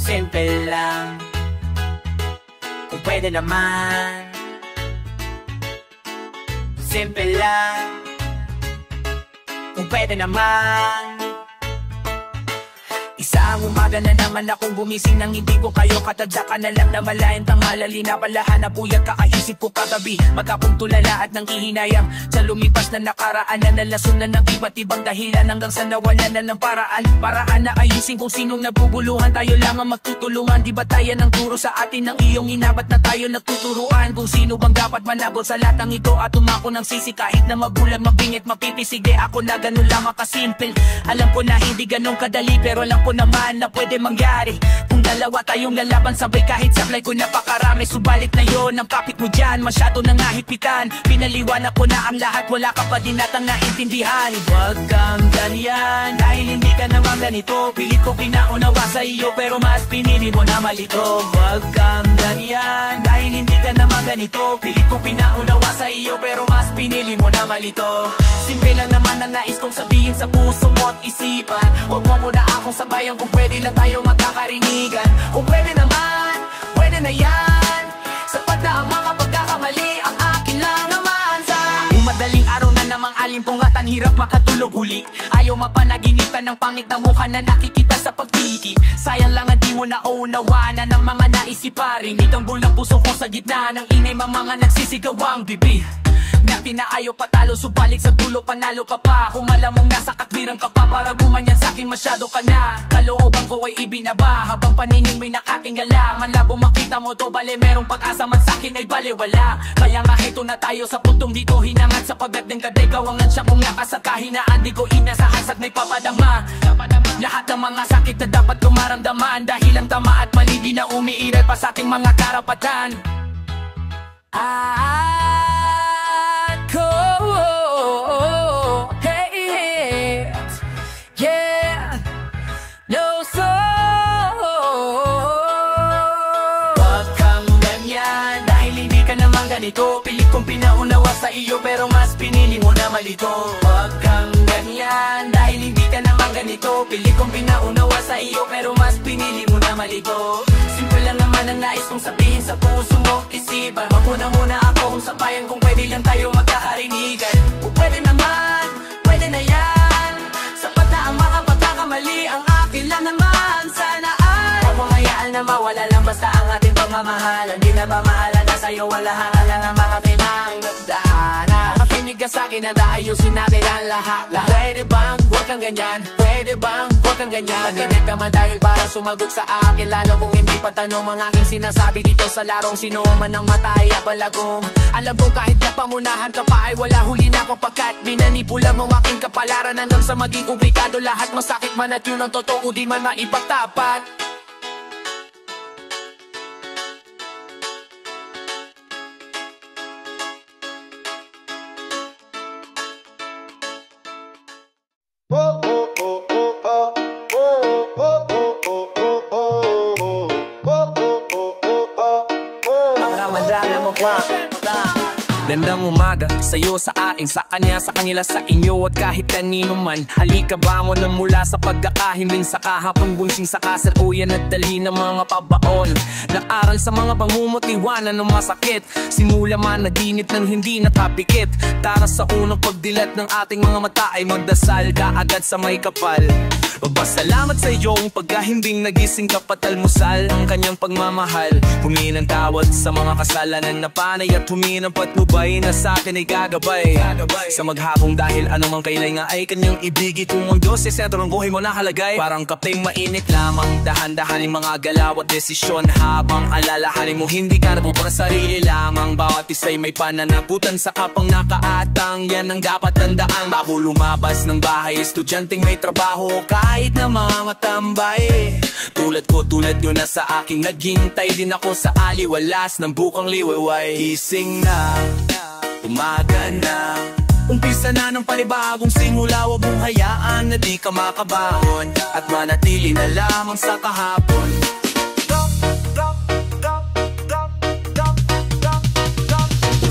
Simple lang, kung pwede naman. Simple lang, kung pwede naman. Isang umaga na naman akong gumising nang hindi ko kayo katadyakan na lang na malayan tanghalali na palahan na buyag kakaisip ko kagabi. Magkapong tulala at nang ihinayang sa lumipas na nakaraan na nalasunan ng iba't ibang dahilan hanggang sa nawalan na ng paraan na ayusin kung sinong nabubuluhan. Tayo lang ang magtutulungan, di ba tayo ng turo sa atin ng iyong inabat na tayo nagtuturuan kung sino bang dapat manabot sa latang ito at umako ng sisi kahit na mabulag, mabingit, mapipisig. Di ako na ganun lamang kasimple. Alam ko na hindi ganun kadali, pero alam ko naman na pwede mangyari kung dalawa tayong lalaban sabay kahit sablay ko napakarami. Subalit na yon ang kapit mo dyan, masyado nang nahipitan. Pinaliwanag ko na ang lahat, wala ka pa din natang naintindihan. Huwag kang ganyan, dahil hindi ka naman ganito. Pilit ko pinaunawa sa iyo, pero mas pinili mo na malito. Huwag kang ganyan, dahil hindi ka naman ganito. Pilit ko pinaunawa sa iyo, pero mas pinili mo na malito. Simple lang naman ang nais kong sabihin sa puso mo at isipan. Huwag mo muna akong sabayan, kung pwede lang tayo magkakarinigan. Kung pwede naman, pwede na yan. Sapat na ang mga pagkakamali, ang akin lang naman sa madaling araw na namang alimpungatan, hirap makatulog huli. Ayaw mapanaginitan ng pangit na mukha na nakikita sa pagtiki. Sayang lang at di mo nauunawanan ng mga naisiparing itambol ng puso ko sa gitna ng ingay, mga nagsisigawang bibig na pinaayaw patalo, subalit sa dulo panalo ka pa. Kung alam mong nasa katwiran ka pa, para gumanyan sa'kin masyado ka na. Kalooban ko ay ibinaba, habang paningin mo'y nakatingala. Malabo makita mo to, bale merong pag-asa man sa'kin ay baliwala. Kaya nga heto na tayo sa puntong dito hinangat, sapagat ng kaday kawangan siya kung nakasat kahinaan. Di ko inasahasat may papadama lahat ng mga sakit na dapat ko maramdaman, dahil ang tama at mali di na umiiral pa sa ating mga karapatan. Ganito, pilit kong pinaunawa sa iyo, pero mas pinili mo na malito. Huwag kang ganyan, dahil hindi ka naman ganito. Pilit kong pinaunawa sa iyo, pero mas pinili mo na malito. Simple man ang nais kong sabihin sa puso mo, isipan. Magmuna ako kung sabayan, kung pwede lang tayo magkakarinigan. Kung pwede naman, pwede na yan. Sapat na ang mga pagkakamali, ang akin lang naman. Sana ay huwag mong hayaan na mawala lang basta ang ating pagmamahalan. Di na ba mahala na sa'yo, wala hangalan ang mga pinagdaanan. Makinig ka sa'kin na ayusin natin ang lahat. Pwede bang huwag kang ganyan? Pwede bang huwag kang ganyan? Makinig ka man dahil para sumagot sa akin, lalo kung hindi pa tanong ang aking sinasabi dito sa larong. Sino man ang matay at balagong, alam ko kahit napamunahan ka pa ay wala huli na ako, pagkat binanipula mo aking kapalaran hanggang sa maging komplikado lahat. Masakit man at yun ang totoo, di man maipagtapat. Gandang umaga sa'yo, sa akin, sa kanya, sa kanila, sa inyo at kahit kanino man. Halika bangon na mula sa pagkakahimbing sa kahapon, bunsing sa kasaluyan at dali ng mga pabaon. Nag-aral sa mga pangungutiwanan ng masakit, sinula man naginit ng hindi nakapikit. Tara sa unang pagdilat ng ating mga mata ay magdasal ka agad sa may kapal. Magpasalamat sa iyong pagkahimbing, nagising ka pat almusal ang kanyang pagmamahal. Huminang tawad sa mga kasalanan na panay at huminang patnubay na sa akin ay gagabay sa maghapong, dahil anumang kailay nga ay kanyang ibigit. Kung ang Diyos ay sentro ng buhay mo nakalagay, parang kapeng mainit lamang, dahan-dahaning mga galaw at desisyon. Habang alalahanin mo hindi ka napupunta sarili lamang, bawat isa'y may pananagutan sa kapang nakaatang. Yan ang dapat tandaan bago lumabas ng bahay, estudyanteng may trabaho kahit na mga tambay. Tulad ko, tulad nyo na sa aking naghintay din ako sa aliwalas ng bukang liwayway. Gising na, umaga na, umpisa na ng panibagong simula. Huwag mong hayaan na di ka makabangon at manatili na lamang sa kahapon.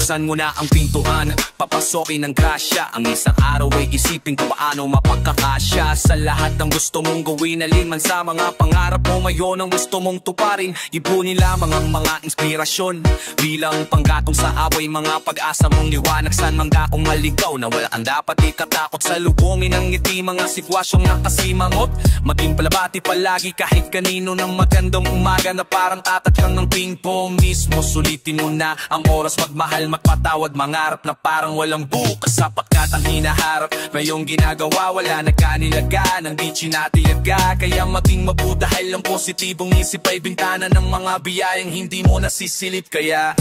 Buksan mo na ang pintuan, papasokin ng grasya. Ang isang araw ay isipin kung paano mapagkakasya sa lahat ng gusto mong gawin. Aliman sa mga pangarap mo ngayon ang gusto mong tuparin, ipunin lamang ang mga inspirasyon bilang panggatong sa away. Mga pag-asa mong liwanag, saan man ka kung maligaw na wala ang dapat ikatakot. Sa lubungin ng ngiti mga sitwasyong nakasimangot, maging palabati palagi kahit kanino ng magandang umaga na parang tatat lang ng ping-pong mismo. Sulitin mo na ang oras, magmahal, magpatawad, mangarap na parang walang bukas, sapagkat ang hinaharap ngayong ginagawa wala na kanilaga ng di sinatiyaga. Kaya maging mabuti dahil ang positibong isip ay bintana ng mga biyayang hindi mo nasisilip. Kaya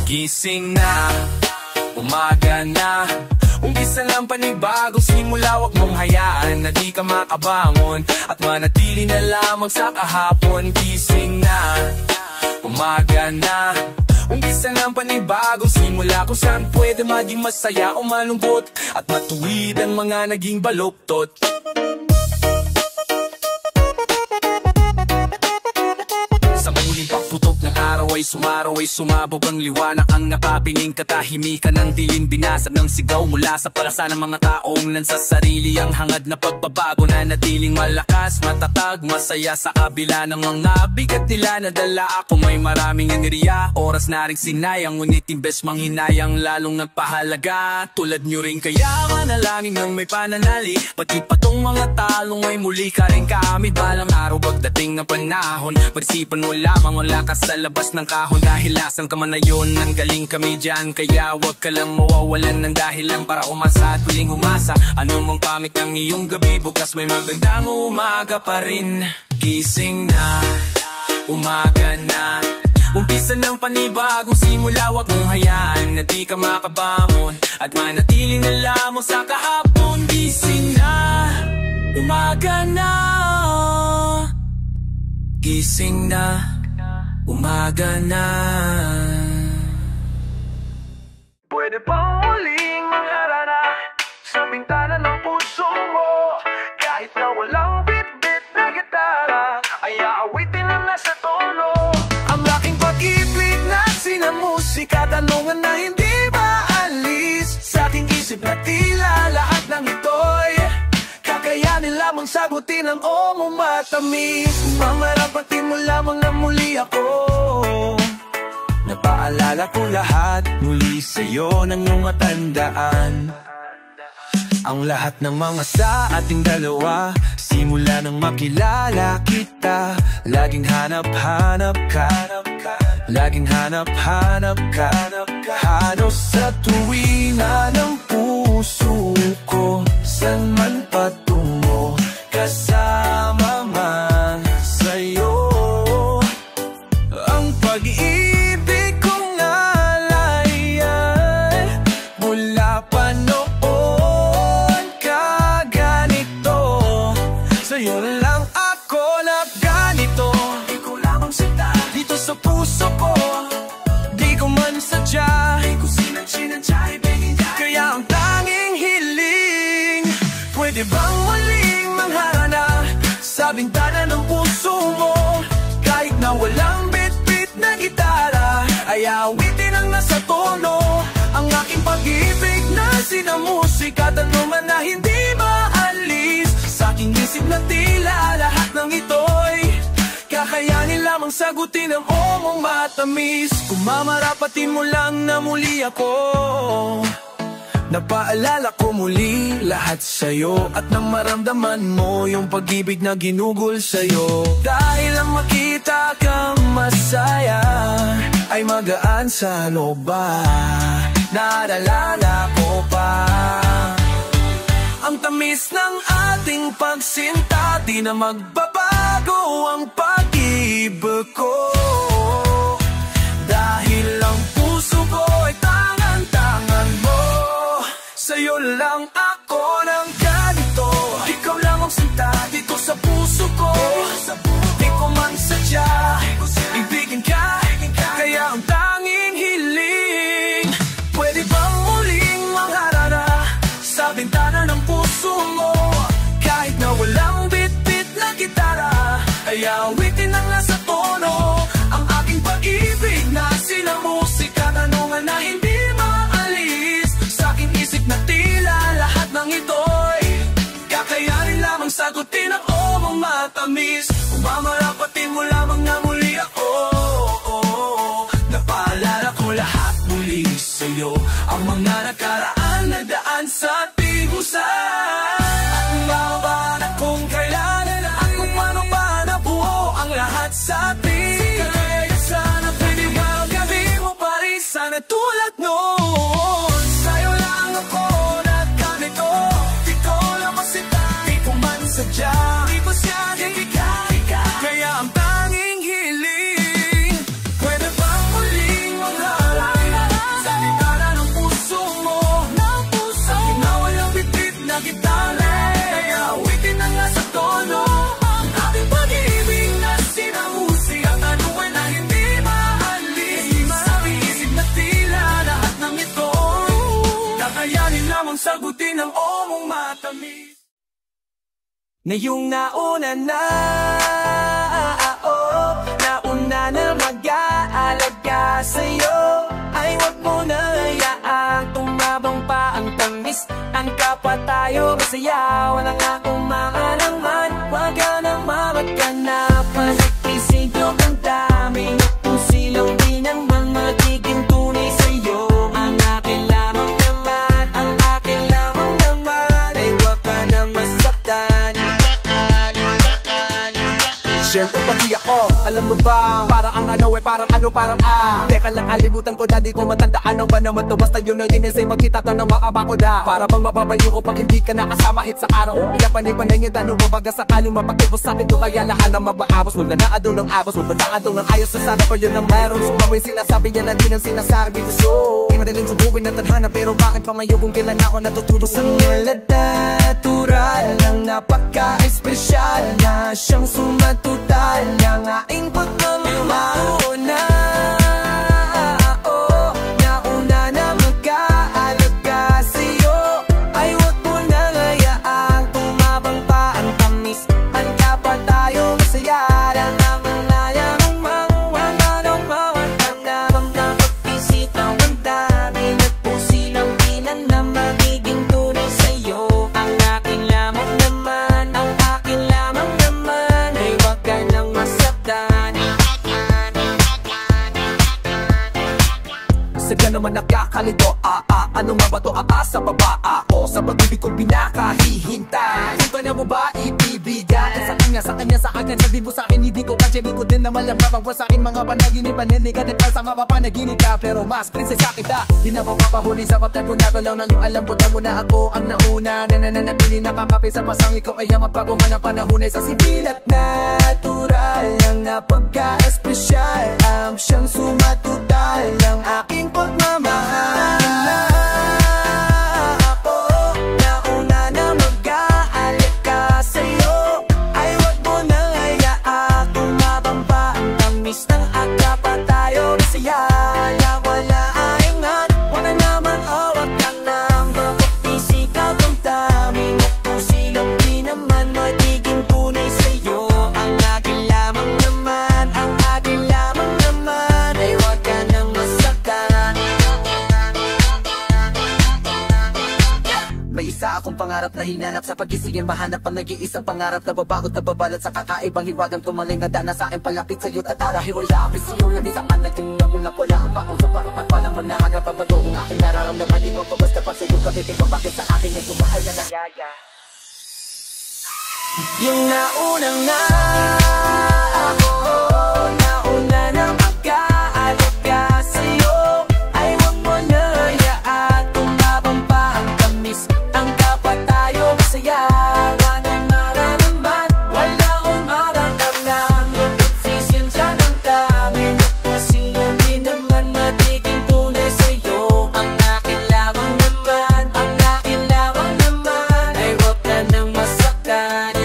gising na, umaga na, umpisa lang panibagong simula. Huwag mong hayaan na di ka makabangon at manatili na lamang sa kahapon. Gising na, umaga na, umpisa ng panibagong simula, kung saan pwede maging masaya o malungkot at matuwid ang mga naging baluktot. Sa muling pagputok ng araw ay sumaraw, ay sumabog ang liwanag. Ang nakapiling katahimikan ng dilim, binasag ng sigaw mula sa palasa ng mga taong nansasarili. Ang hangad na pagbabago na natiling malakas, matatag, masaya sa kabila ng mga bigat nila. Nadala ako may maraming enerhiya, oras na rin sinayang, ngunit imbes manghinayang lalong nagpahalaga. Tulad nyo rin kaya manalangin ng may pananali, pati patong mga talong ay muli ka rin kaamid. Balang araw pagdating ng panahon, pag-isipan mo lamang wala ka sa labas ng kahon. Dahil lasan ka man na yun, ang galing kami dyan. Kaya wag ka lang mawawalan ng dahilan para umasa at piling umasa. Ano mong pamit ng iyong gabi, bukas may magandang umaga pa rin. Gising na, umaga na, umpisa ng panibagong simula. Huwag mong hayaan na di ka makabangon at manatili na lamang sa kahapon. Gising na, umaga na, gising na, umaga na. Pwede bang muling mangarana sa bintana ng puso mo, kahit na walang bit-bit na gitara ay aawitin na nasa tono. Ang aking pag-ibig na sinamusika, tanungan na hindi maalis sa aking isip na tila lahat ng ito'y kakayanin lamang sagutin ang matamis. Mangarap marapatin mo lamang na muli ako. Napaalala ko lahat muli sa'yo ng iyong matandaan. Ang lahat ng mga sa ating dalawa, simula nang makilala kita, laging hanap-hanap ka, laging hanap-hanap ka. Halos sa tuwinga ng puso ko, saan man patungo, kasama man sa'yo. Ang pag-ibig kong alay ay mula pa noon kaganito. Sa'yo lang ako na ganito, di ko lamang sinta dito sa puso ko. Di ko man sadya, di ko sinadya ibigin ka. Kaya ang tanging hiling, pwede bang muling manghana sa bintana ng puso mo? Kahit na walang bit-bit na gitara, ay awitin ang nasa tono. Ang aking pag-ibig na sinamusika, tanong man na hindi maalis sa aking isip na tila lahat ng ito'y kakayanin lamang sagutin ang mong matamis. Kung mamarapatin mo lang na muli ako, napaalala ko muli lahat sa'yo, at nang maramdaman mo yung pag-ibig na ginugol sa'yo. Dahil ang makita kang masaya ay magaan sa loba, naalala ko pa ang tamis ng ating pagsinta. Di na magbabago ang pag-ibig ko, dahil ang puso ko ay tangan-tangan mo. Sa'yo lang ako ng ganito, ikaw lang ang sinta dito sa puso ko. Di ko man sadya ibigin ka, kaya ang tanging hiling, pwede bang muling mangharana sa bintana ng puso mo? Kahit na walang bit-bit na gitara, ay awitin ang nasa tono. Ang aking pag-ibig na sinamusika, tanungan na hindi maalis sa aking isip na tila lahat ng ito'y kakayanin lamang sagutin ang mong matamis. Kung mamarapatin mo lamang na muli ako, napaalala ko lahat muli sa'yo, ang mga nakaraan na daan sa ating usapan. At mababanak kung kailan at kung paano pa nabuo ang lahat sa atin. Kaya sana pwede ba gabi mo pa rin sana tulad noon. Sa'yo lang ako na ganito, di ko lang masita, di ko man sadya, di ko siya kaya ang tanging hiling, pwede bang muling mangharap sa bintana ng puso mo? Aking na walang bit-bit na gitara, kaya awitin ang nasa tono. Ang ating pag-ibig na sinamusi, ang tanungan na hindi maalis sa aking isip na tila lahat ng ito kakayanin lamang sagutin ang mong matamis. Ngayong nauna na, nauna na mag-aalaga sa'yo, ay wag mo na hayaang tumabang pa ang tamis. Ang kapwa tayo masaya, walang akong maalaman. Wag ka nang mamagkanapan, nagpisigyo ang daming kung silang di naman magiging tunay sa'yo. Ang akin lamang naman, ang akin lamang naman, ay wag ka nang masaktan. Siyempre pati ako, alam mo ba, parang ang ano parang ano parang teka lang, alimutan ko na, di ko matandaan ang ba naman to. Basta yun ang inisay, magkita to ng makaba ko na. Para bang mababayo ko pag hindi ka nakasama hit sa araw. Iyapanay-panay yung tanong mo, baga sakaling mapagtibos sa atin to, kaya lahat na mabaabos. Wala na adong ng abos, wala na adong ng ayos. Sa sana ko yun ang meron, sumawin sinasabi niya na di nang sinasabi ko. So, di madaling subukin na tadhana, pero bakit pa ngayon kung kailan ako natutulog sa natural lang, napaka-espesyal na siyang sumatutal ng aking pagmamahal na. Nauna na mag-aalaga sa'yo, ay wag mo na hayaang tumabang pa ang tamis. Ang kapwa tayo masaya, lang naman na yamang mawala ng mawatang namang na pagpisitaw ang dami. Nagpusilang binan na magiging tunay sa'yo. Ang akin lamang naman, ang akin lamang naman, ay wag ka nang masaktan. naman nagkakalito. Ano nga ba to? Sa baba ako, sa pag-ibig ko pinakahihintay. Kung kanya mo ba ibibigay? Sa kanya, sa kanya, sa akin, sabi mo sa akin, hindi ko kasi di ko din naman alam. Kapag sa akin mga panaginip, paninigalit ka sa mga panaginip ka. Pero mas prinsesa kita, di na mapapahuli sa kapatid ko na to lang. Nang alam ko na muna ako ang nauna. Nananabili nakakapi sa pasangi ko, kaya mapaguman ang panahon ay sa sibil at natural. Ang napagka-espesyal ang siyang sumatutal ng aking pagmamahal. Akong pangarap na hinanap sa pag-isingin, mahanap ang nag-iisang pangarap na babagot na babalat sa kakaibang hiwagang tumaling na dana sa akin palapit sa'yo't at dahil wala ang pisyo na di saan nagtunggang mula ko lang ang pakong sa parapat pa naman na hagapapado ang aking nararamdaman. Di mo pa basta pa sa'yo kapitin ko bakit sa akin ay tumahal na nagyaya. Yung naunang na ako, nauna na magkaalika sa'yo, ay wag mo na hayaan tumabang pa ang tamis. Ang dapat tayo masaya, walang mararamdaman, wala akong mararamdaman. Nagsisensya ng dami, kasi hindi naman magiging tunay sa'yo. Ang akin lamang naman, ang akin lamang naman, ay wag ka nang masaktan.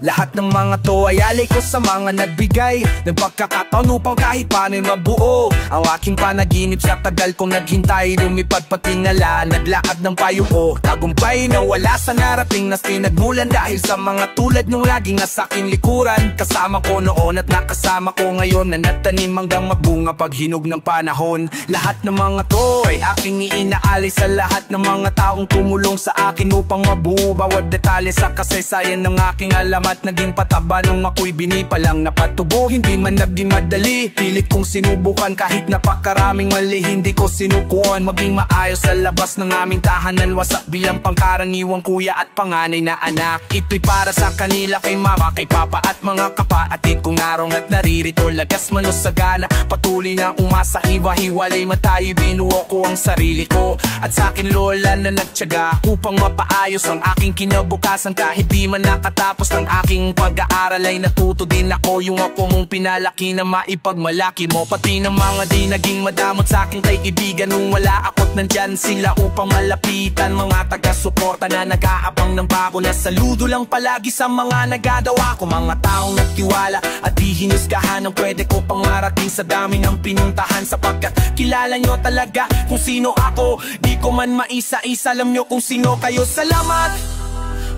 Lahat ng mga to ay alay ko sa mga nagbigay ng pagkakataon upang kahit paano'y mabuo ang aking panaginip. Sa tagal kong naghintay, lumipad patingala, naglakad ng payo ko. Tagumpay na wala sa narating na sinagmulan dahil sa mga tulad nung laging nasa aking likuran. Kasama ko noon at nakasama ko ngayon, na natanim hanggang magbunga pag hinog ng panahon. Lahat ng mga to ay aking iinaalay sa lahat ng mga taong tumulong sa akin upang mabuo bawat detalye sa kasaysayan ng aking alamat. Naging pataba nung ako'y binipalang napatubo. Hindi man naging madali, pilit kong sinubukan. Kahit napakaraming mali, hindi ko sinukuan maging maayos sa labas ng aming tahanan. Wasak bilang pangkaraniwang kuya at panganay na anak. Ito'y para sa kanila, kay mama, kay papa at mga kapatid kong narong at naririto. Lagas manos sa gana, patuloy na umasa. Hiwa-hiwalay matayo, binuo ko ang sarili ko at sa akin lola na nagtyaga upang mapaayos ang aking kinabukasan. Kahit di man nakatapos ng aking pag-aaral ay natuto din ako. Yung ako mong pinalaki na maipagmalaki mo, pati ng mga di naging madamot sa aking kaibigan nung wala ako't nandyan sila upang malapitan. Mga taga-suporta na nag-aabang ng bago, na saludo lang palagi sa mga nagagawa ko. Mga taong nagtiwala at di hinusgahan ang pwede ko pang marating sa dami ng pinuntahan. Sapagkat kilala nyo talaga kung sino ako, di ko man maisa-isa, alam nyo kung sino kayo. Salamat!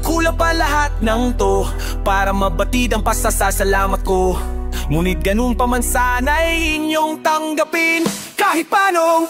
Kulang pa lahat ng to para mabatid ang pasasalamat ko. Ngunit ganun pa man sana'y inyong tanggapin kahit paanong.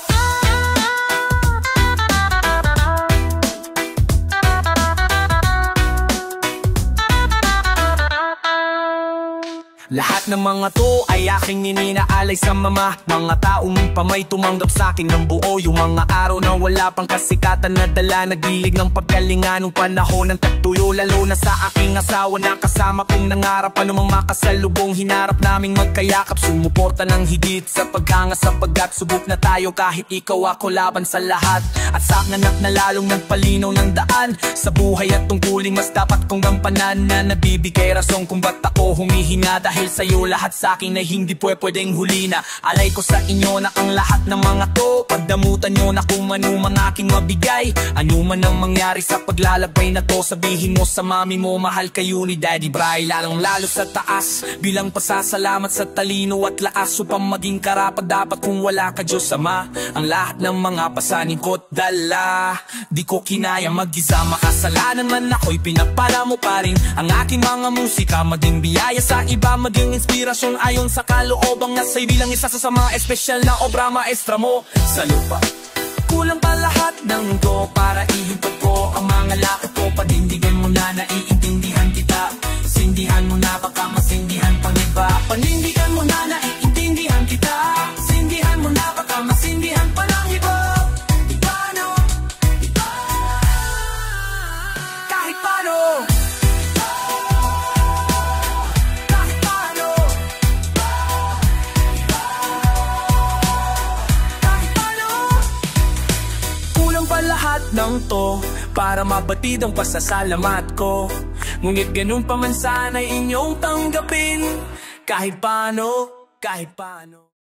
Lahat ng mga to ay aking nininaalay sa mama. Mga taong pamay tumanggap sa akin ng buo. Yung mga araw na wala pang kasikatan na dala, naglilig ng pagkalinga nung panahon ng tagtuyo. Lalo na sa aking asawa na kasama kong nangarap, anumang makasalubong hinarap naming magkayakap. Sumuporta ng higit sa paghanga sapagkat subok na tayo kahit ikaw ako laban sa lahat. At sa anak na lalong nagpalinaw ng daan sa buhay at tungkuling mas dapat kong gampanan, na nabibigay rason kung ba't ako humihinga. Dahil sa'yo lahat sa akin ay hindi pwedeng huli na. Alay ko sa inyo na ang lahat ng mga to. Pagdamutan nyo na kung ano man aking mabigay. Ano man ang mangyari sa paglalabay na to, sabihin mo sa mami mo mahal kayo ni Daddy Bry. Lalong lalo sa taas bilang pasasalamat sa talino at lakas upang maging karapat dapat kung wala ka Diyos Ama. Ang lahat ng mga pasanin ko't dala, di ko kinaya mag-isa. Makasalanan man ako'y pinapala mo pa rin ang aking mga musika, maging biyaya sa iba, maging inspirasyon ayon sa kaloobang nasa'y bilang isa sa mga espesyal na obra maestra mo sa lupa. Kulang pa lahat ng to para ihipat ko ang mga lakad ko. Panindigan mo na, naiintindihan kita. Sindihan mo na, baka masindihan pang iba. Panindigan mo na, naiintindihan kita. Sindihan mo na, baka masindihan pa ng iba. Paano? Kahit paano. Kahit paano. Kahit paano. Kulang pa lahat ng to para mabatid ang pasasalamat ko. Ngunit ganun pa man sana'y inyong tanggapin. Kahit paano, kahit paano.